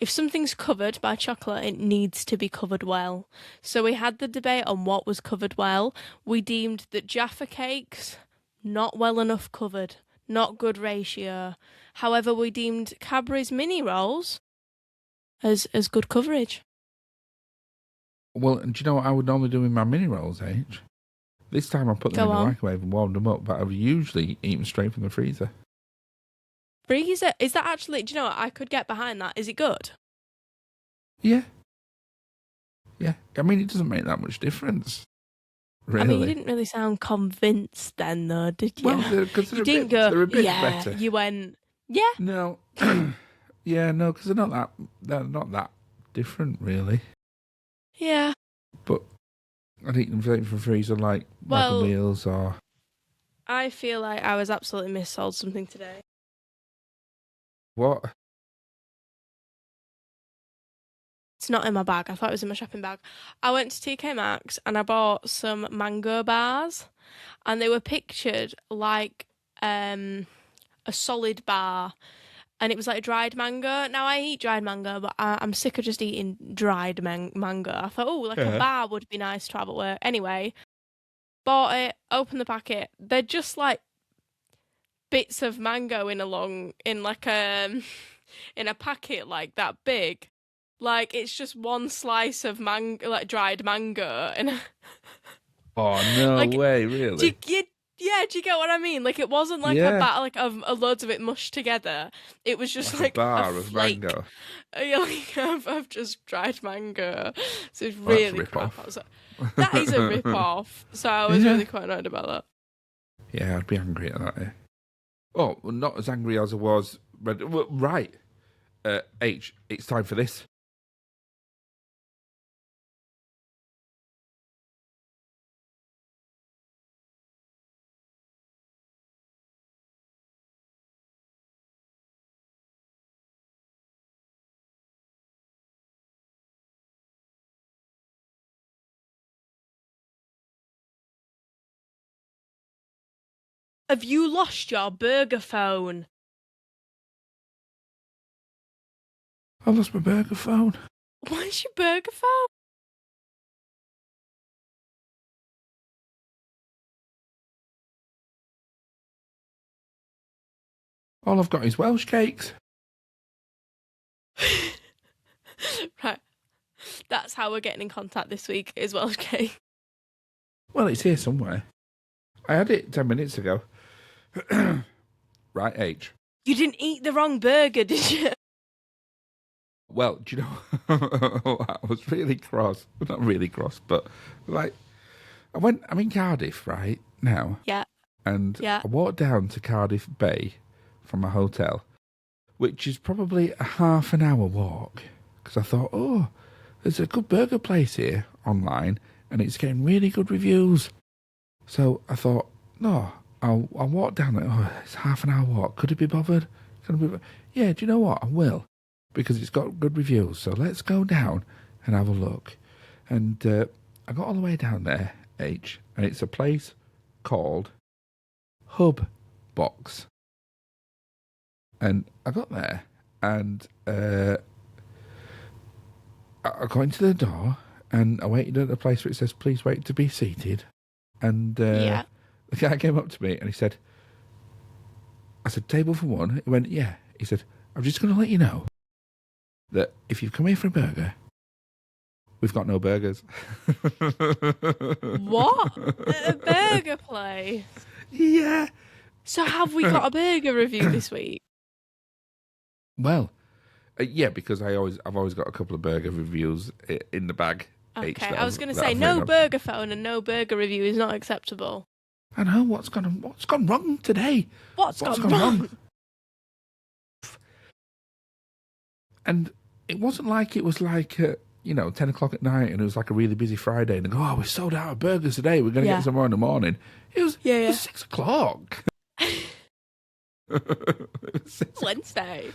if something's covered by chocolate, it needs to be covered well. So we had the debate on what was covered well. We deemed that Jaffa cakes, not well enough covered, not good ratio. However, we deemed Cadbury's mini rolls as good coverage. Well, do you know what I would normally do with my mini rolls, H? This time I put them Go in the on. microwave and warmed them up, but I've usually eaten straight from the freezer. Freezer, is that actually, do you know what, I could get behind that. Is it good? Yeah. Yeah. I mean, it doesn't make that much difference. Really. I mean, you didn't really sound convinced then, though, did you? Well, because you didn't go, they're a bit yeah, better. you went, yeah. No. Yeah, no, because they're not that different, really. Yeah. But I'd eat them straight from the freezer, like Well, wagon wheels or... I feel like I was absolutely missold something today. What? It's not in my bag. I thought it was in my shopping bag. I went to TK Maxx and I bought some mango bars, and they were pictured like a solid bar, and it was like dried mango. Now I eat dried mango, but I'm sick of just eating dried mango. I thought, oh, like a bar would be nice to have at work. Anyway, bought it, opened the packet. They're just like bits of mango in like in a packet like that big. Like, it's just one slice of like dried mango, and Oh, no like, way, really? do you get what I mean? Like, it wasn't like a bat, like of loads of it mushed together. It was just like a bar a of flake, mango. Of just dried mango. So it's really crap. I was like, that is a rip off. So I was really quite annoyed about that. Yeah, I'd be angry at that. Yeah. Oh, well, not as angry as I was. Well, right. H, it's time for this. Have you lost your burger phone? I lost my burger phone. Where's your burger phone? All I've got is Welsh cakes. Right. That's how we're getting in contact this week, is Welsh cake. Well, it's here somewhere. I had it 10 minutes ago. Right, H. You didn't eat the wrong burger, did you? Well, do you know, I was really cross. Well, not really cross, but like, I'm in Cardiff right now. Yeah. And Yeah. I walked down to Cardiff Bay from my hotel, which is probably a half an hour walk. Because I thought, oh, there's a good burger place here online, and it's getting really good reviews. So I thought, no, I'll walk down there. Oh, it's half an hour walk. Could it be bothered? Yeah, do you know what? I will. Because it's got good reviews. So let's go down and have a look. And I got all the way down there, H, and it's a place called Hub Box. And I got there, and I got into the door, and I waited at the place where it says, please wait to be seated. And the guy came up to me, and he said, I said, table for one? He went, yeah. He said, I'm just going to let you know, that if you've come here for a burger, we've got no burgers. What? At a burger place? Yeah. So have we got a burger review this week? Well, yeah, because I've always got a couple of burger reviews in the bag. Okay, I was going to say no burger phone and no burger review is not acceptable. I know what's gone wrong today. What's gone wrong? And it wasn't like it was like 10 o'clock at night and it was like a really busy Friday and they go, oh, we sold out of burgers today. We're going to get some more in the morning. It was 6 o'clock. Wednesday.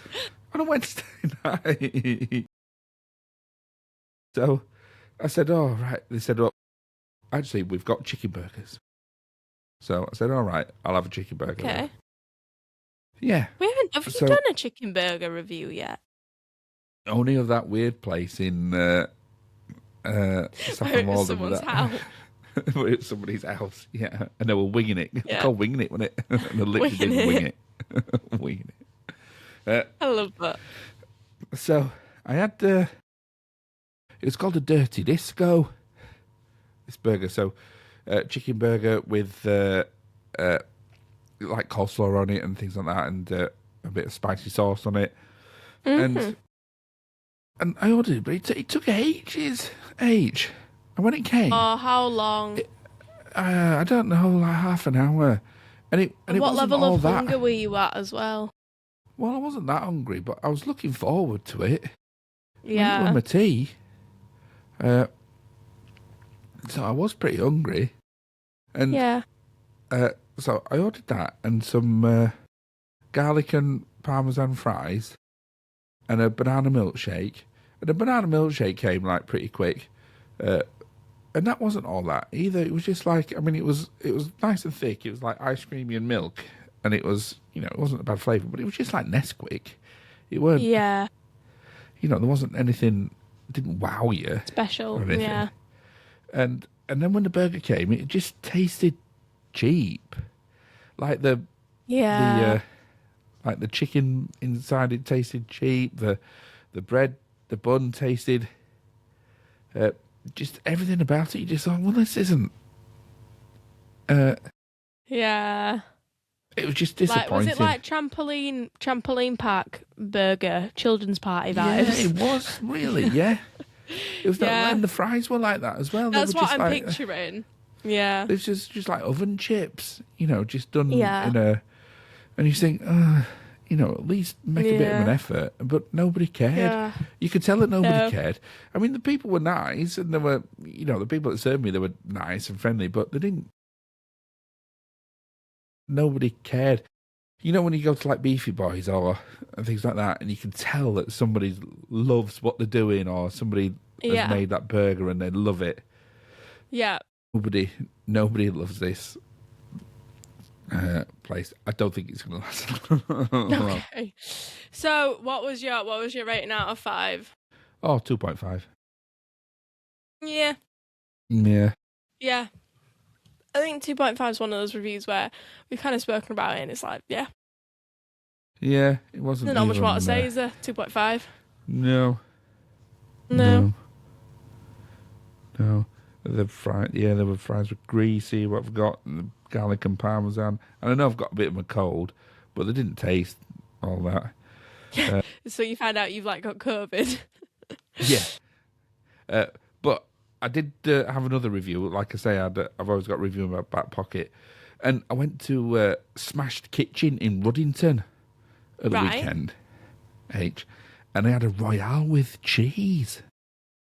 On a Wednesday night. So I said, oh, right. They said, well, actually, we've got chicken burgers. So I said, all right, I'll have a chicken burger. Okay. Yeah. Have you done a chicken burger review yet? Only of that weird place in Saffron Walden. Someone's house. Somebody's house, yeah. And they were winging it. Yeah. Called winging it, wasn't it? And they literally did wing it. Winging it. I love that. So I had it was called a Dirty Disco. This burger, so chicken burger with like coleslaw on it and things like that, and a bit of spicy sauce on it, and I ordered it, but it took ages. And when it came, oh, how long? I don't know, like half an hour, and it what wasn't level all of that. hunger were you at as well? Well, I wasn't that hungry, but I was looking forward to it. Yeah. With my tea. So I was pretty hungry. And yeah. So I ordered that and some garlic and parmesan fries and a banana milkshake. And the banana milkshake came like pretty quick. And that wasn't all that either. It was just like, I mean, it was nice and thick. It was like ice creamy and milk. And it was, it wasn't a bad flavour, but it was just like Nesquik. It weren't, yeah. There wasn't anything, didn't wow you. Special, yeah. And then when the burger came, it just tasted cheap. Like like the chicken inside it tasted cheap. The bread, the bun tasted, just everything about it. You just thought, well, this isn't. Yeah. It was just disappointing. Was it like trampoline park burger, children's party vibes? Yeah, it was really. Yeah. It was that, and the fries were like that as well. That's what I'm picturing. Yeah. It's just like oven chips, just done in a. And you think, at least make a bit of an effort. But nobody cared. Yeah. You could tell that nobody cared. I mean, the people were nice, and they were, the people that served me, they were nice and friendly, but they didn't. Nobody cared. When you go to like Beefy Boys or things like that, and you can tell that somebody loves what they're doing, or somebody has made that burger and they love it. Yeah. Nobody loves this place. I don't think it's going to last. Okay. So, what was your rating out of 5? Oh, 2.5. Yeah. Yeah. Yeah. I think 2.5 is one of those reviews where we've kind of spoken about it and it's like, yeah. Yeah, it wasn't. There's not much more to say, is there? 2.5? No. The fries were greasy. What I've got, the garlic and parmesan. And I know I've got a bit of a cold, but they didn't taste all that. So you found out you've got COVID. Yeah. But I did have another review. Like I say, I've always got a review in my back pocket. And I went to Smashed Kitchen in Ruddington at the weekend. And they had a Royale with cheese.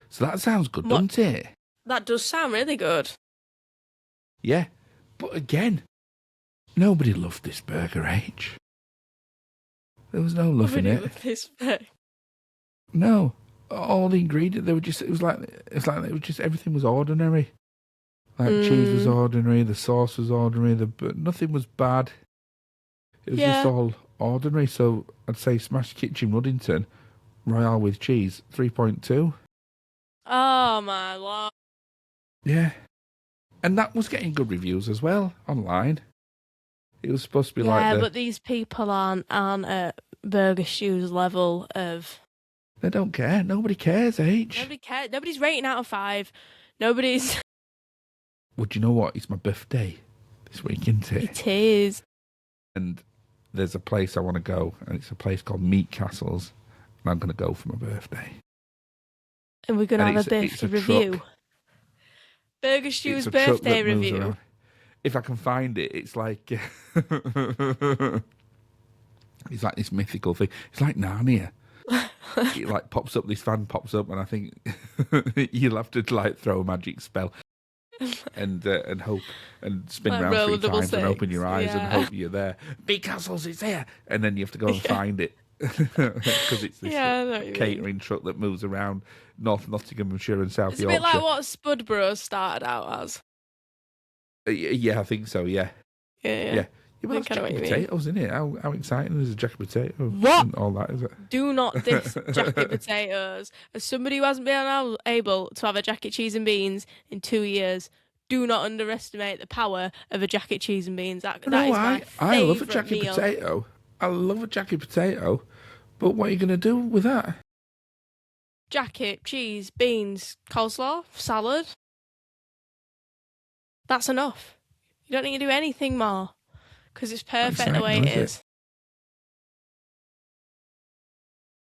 So that sounds good, doesn't it? That does sound really good. Yeah. But again, nobody loved this burger, H. There was no love in it. This burger. No. All the ingredients, it was like everything was ordinary. Like cheese was ordinary, the sauce was ordinary, but nothing was bad. It was just all ordinary. So I'd say Smashed Kitchen Ruddington, Royale with cheese, 3.2. Oh my lord. Yeah. And that was getting good reviews as well online. It was supposed to be like yeah, but these people aren't at Burger Shoes level of They don't care. Nobody cares, H. Nobody cares. Nobody's rating out of 5. Nobody's. Well, do you know what? It's my birthday this week, isn't it? It is. And there's a place I want to go, and it's a place called Meat Castles, and I'm going to go for my birthday. And we're going to have a birthday review. Truck. Burger Stew's birthday review. If I can find it, it's like it's like this mythical thing. It's like Narnia. It like pops up. This van pops up, and I think you'll have to like throw a magic spell and hope and spin like around 3 times 6. and open your eyes and hope you're there. Meat Castles, it's here, and then you have to go and find it because it's this catering truck that moves around North Nottinghamshire and South Yorkshire. It's a bit like what Spud Bros started out as. Yeah, I think so. Yeah. Yeah, but that's jacket potatoes, isn't it? How exciting is a jacket potato? What? And all that, is it? Do not diss jacket potatoes. As somebody who hasn't been able to have a jacket cheese and beans in 2 years, do not underestimate the power of a jacket cheese and beans. That is my favourite I love a jacket potato. I love a jacket potato. But what are you going to do with that? Jacket, cheese, beans, coleslaw, salad. That's enough. You don't need to do anything more. Because it's perfect the way it is.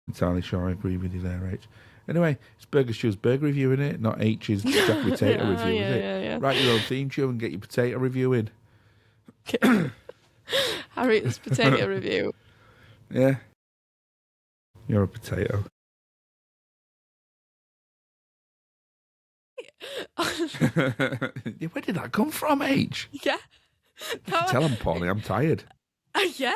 Entirely sure I agree with you there, H. Anyway, it's Burger Stew's burger review, in it, not H's jacket potato review, is it? Yeah. Write your own theme tune and get your potato review in. Harriet's potato review. Yeah. You're a potato. Where did that come from, H? Yeah. Tell I'm poorly, I'm tired. Yeah.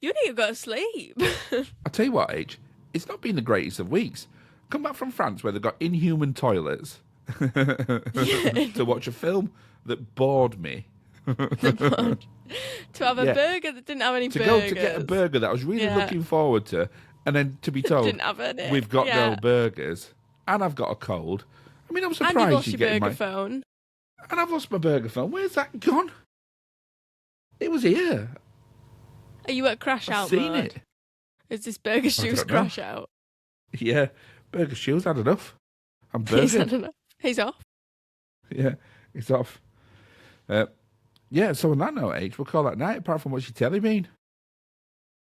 You need to go to sleep. I'll tell you what, H. It's not been the greatest of weeks. Come back from France where they've got inhuman toilets to watch a film that bored me. To have a burger that didn't have any burgers. To get a burger that I was really looking forward to, and then to be told didn't have any. We've got no burgers, and I've got a cold. I mean, I'm surprised and you lost your burger phone. And I've lost my burger phone. Where's that gone? It was here. Are you at crash out I've seen mode? it. Is this Burger Stew's crash out? Yeah, Burger Stew's had enough. I'm burgered. He's off. Yeah, he's off. Yeah, so on that note, H, we'll call that night, apart from what's your telly been?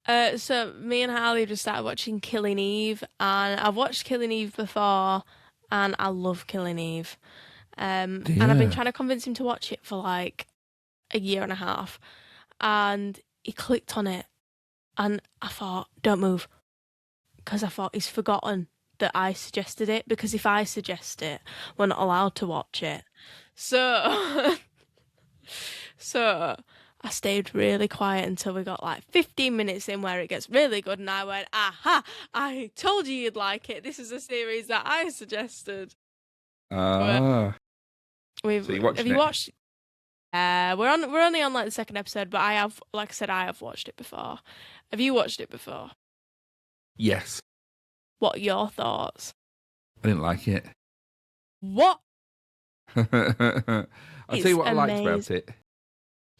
So me and Harley just started watching Killing Eve, and I've watched Killing Eve before, and I love Killing Eve. And I've been trying to convince him to watch it for like a year and a half, and he clicked on it, and I thought, don't move, because I thought he's forgotten that I suggested it, because if I suggest it, we're not allowed to watch it. So I stayed really quiet until we got like 15 minutes in where it gets really good, and I went, aha, I told you you'd like it. This is a series that I suggested. So you watched it? Have you watched? We're only on like the second episode, but I have, like I said, I have watched it before. Have you watched it before? Yes. What are your thoughts? I didn't like it. What? I'll tell you what I liked amazing. about it.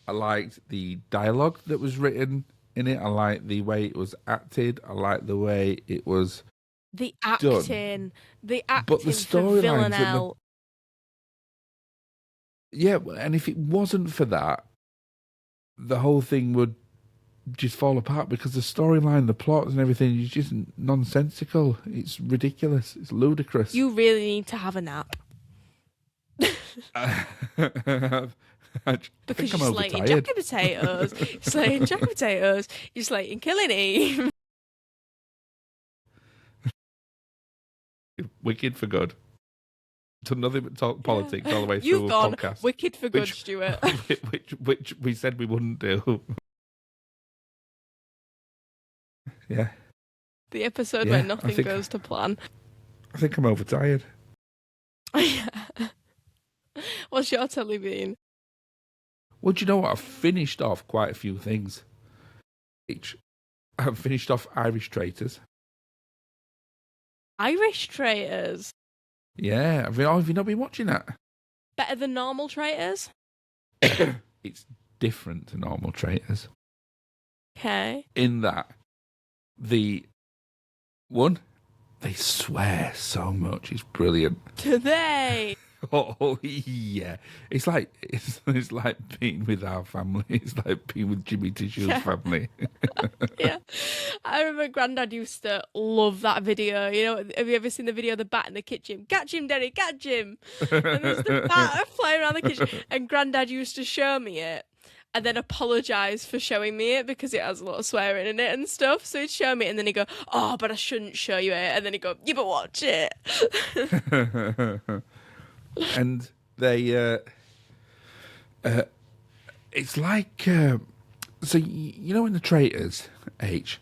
I liked the dialogue that was written in it. I liked the way it was acted. I liked the way it was the acting. Done. The acting but the for Villanelle. Yeah, and if it wasn't for that, the whole thing would just fall apart, because the storyline, the plot and everything is just nonsensical. It's ridiculous. It's ludicrous. You really need to have a nap. Because you're slating jacket potatoes. You're slating jacket potatoes. You're slating Killing Eve. Wicked for good. Done nothing but talk politics all the way through You've gone podcast. wicked for good, Stuart. which we said we wouldn't do. Yeah. The episode where nothing goes to plan. I think I'm overtired. What's your telly been? Well, do you know what? I've finished off quite a few things. I've finished off Irish Traitors. Irish Traitors? Yeah. Have you not been watching that? Better than normal Traitors? It's different to normal Traitors. Okay. In that, the one, They swear so much. It's brilliant. Do they? Oh yeah, it's like being with our family. It's like being with Jimmy Tissue's family. Yeah. I remember Grandad used to love that video. You know, have you ever seen the video of the bat in the kitchen? Catch him, Daddy, catch him. And there's the bat flying around the kitchen. And Grandad used to show me it and then apologise for showing me it because it has a lot of swearing in it and stuff. So he'd show me it and then he'd go, oh, but I shouldn't show you it. And then he'd go, you but watch it. And they, it's like, so you know in the Traitors, H,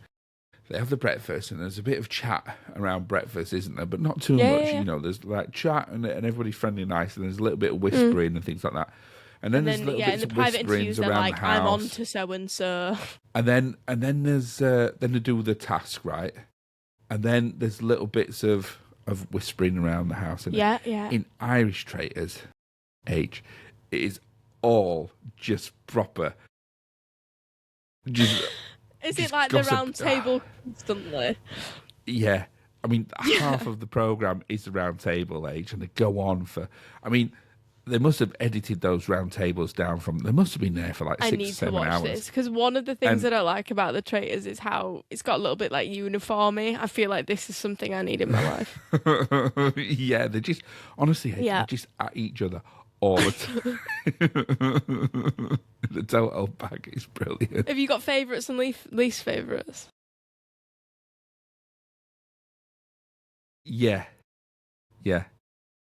they have the breakfast and there's a bit of chat around breakfast, isn't there? But not too much, Yeah. you know, there's like chat and everybody's friendly and nice and there's a little bit of whispering and things like that. And then there's little bits in the of private interviews, whisperings they're around like, the house. I'm on to so-and-so. And then there's, then they do the task, right? And then there's little bits of whispering around the house. Yeah. In Irish Traitors, H, it is all just proper. Just, Is just it like gossip. the round table constantly? Yeah. I mean, half of the programme is the round table, H, and they go on for... I mean, they must have edited those round tables down from... They must have been there for like 6 or 7 hours. I need to watch this because one of the things that I like about the Traitors is how it's got a little bit like uniformy. I feel like this is something I need in my life. Yeah, they're just... Honestly, they're just at each other all the time. The total bag is brilliant. Have you got favourites and least favourites? Yeah.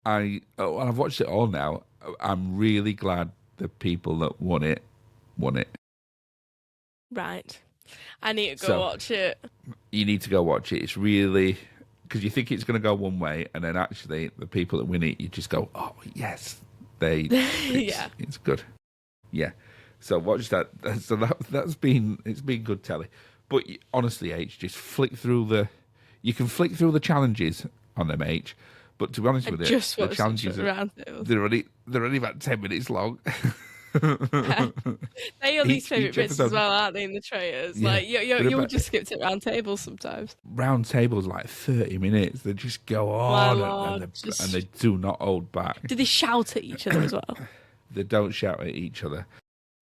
I've watched it all now. I'm really glad the people that won it. Right. I need to go watch it. You need to go watch it. It's really... Because you think it's going to go one way, and then actually the people that win it, you just go, oh, yes. It's good. Yeah. So watch that. So it's been good telly. But honestly, H, just flick through you can flick through the challenges on them, H. But to be honest with you, the challenges they're only about 10 minutes long. They're your least favourite bits as well, aren't they, in the Traitors? Yeah. Like, you'll just skip to round tables sometimes. Round tables like 30 minutes. They just go on and they do not hold back. Do they shout at each other as well? They don't shout at each other.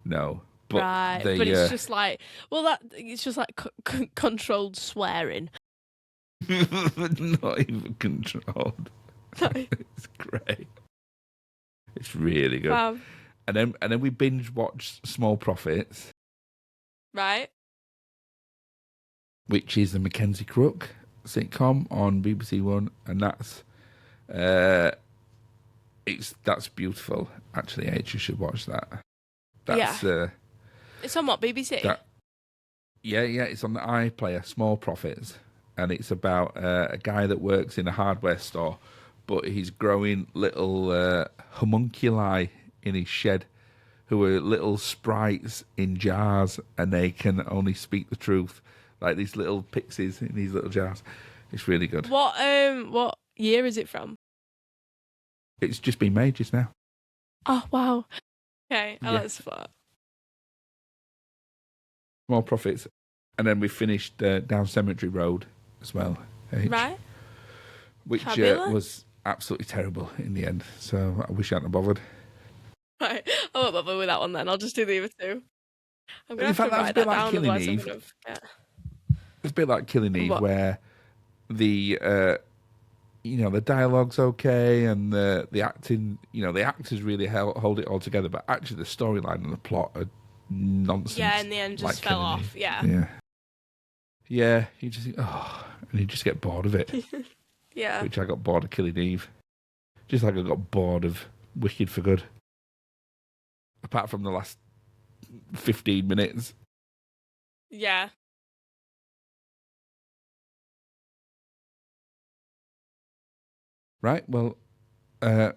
No. But right, but it's just like, it's just like controlled swearing. Not even controlled. It's great. It's really good. Wow. And then we binge watched Small Profits. Right. Which is the Mackenzie Crook sitcom on BBC One, and that's beautiful. Actually, H, you should watch that. That's it's on what, BBC? It's on the iPlayer, Small Profits, and it's about a guy that works in a hardware store, but he's growing little homunculi in his shed, who are little sprites in jars, and they can only speak the truth, like these little pixies in these little jars. It's really good. What year is it from? It's just been made just now. Oh wow. Okay, that's fun. Small Profits, and then we finished Down Cemetery Road as well. H, right. Which was absolutely terrible in the end. So I wish I hadn't bothered. Right, I won't bother with that one then. I'll just do the other two. I'm going to have to write that down, like otherwise I'm going to forget. It's a bit like Killing Eve, where the the dialogue's okay and the acting, the actors really hold it all together, but actually the storyline and the plot are nonsense. Yeah, in the end just fell off. Yeah, you just think, and you just get bored of it. Yeah. Which I got bored of Killing Eve. Just like I got bored of Wicked for Good. Apart from the last 15 minutes. Yeah. Right, well, how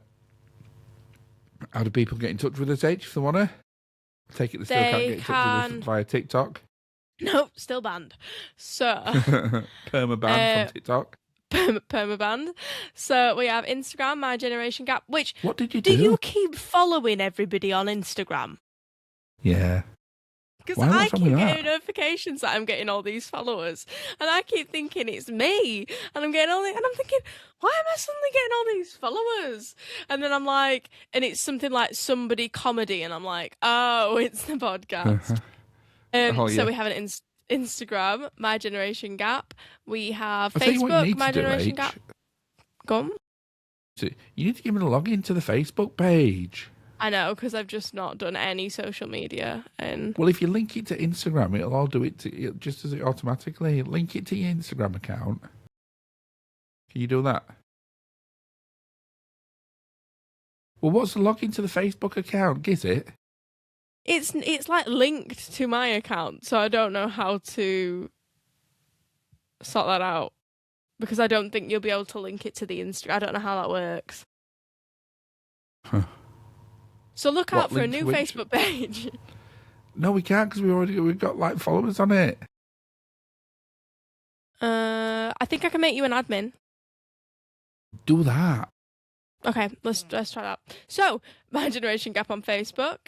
do people get in touch with us, H, if they want to? Take it they still can't get in touch with us via TikTok? Nope, still banned. So... Perma-banned from TikTok? Perma-banned. So we have Instagram, My Generation Gap, which... What did you do? Do you keep following everybody on Instagram? Yeah. Because Why? I What's wrong keep with getting that? notifications that I'm getting all these followers, and I keep thinking it's me, and I'm getting all and I'm thinking, why am I suddenly getting all these followers? And then I'm like, and it's something like somebody comedy, and I'm like, oh, it's the podcast. Oh, So yeah. we have an Instagram, My Generation Gap. We have I'll tell you what you Facebook, need to My do, Generation H. Gap. Go on. You need to give me a login to the Facebook page. I know, because I've just not done any social media, and Well, if you link it to Instagram, it'll all do it just as it automatically. Link it to your Instagram account. Can you do that? Well, what's the login to the Facebook account? Is it? it's like linked to my account, so I don't know how to sort that out because I don't think you'll be able to link it to the Instagram. I don't know how that works. Huh. So look What, out for a link to new which? Facebook page. No, we can't because we've got like followers on it. I think I can make you an admin. Do that. Okay, let's try that. So, My Generation Gap on Facebook.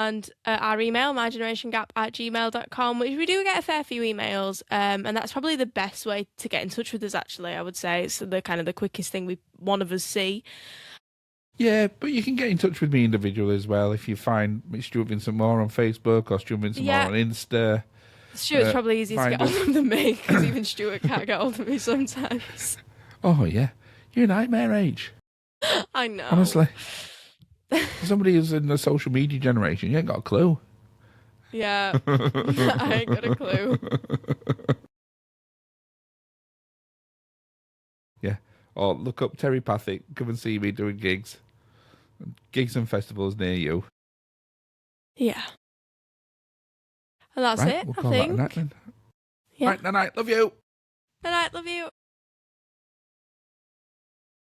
And our email, mygenerationgap@gmail.com, which we do get a fair few emails. And that's probably the best way to get in touch with us, actually, I would say. It's the kind of the quickest thing one of us see. Yeah, but you can get in touch with me individually as well if you find Stuart Vincent Moore on Facebook or Stuart Vincent Moore on Insta. Stuart's probably easier to get hold of than me because even Stuart can't get hold of me sometimes. Oh, yeah. You're a nightmare, Age. I know. Honestly. Somebody who's in the social media generation, you ain't got a clue. Yeah. I ain't got a clue. Yeah. Or look up Terry Pathick. Come and see me doing gigs. Gigs and festivals near you. Yeah. And that's right, it, we'll I call think. That a night then. Yeah. Right, night. Love you. Night, love you.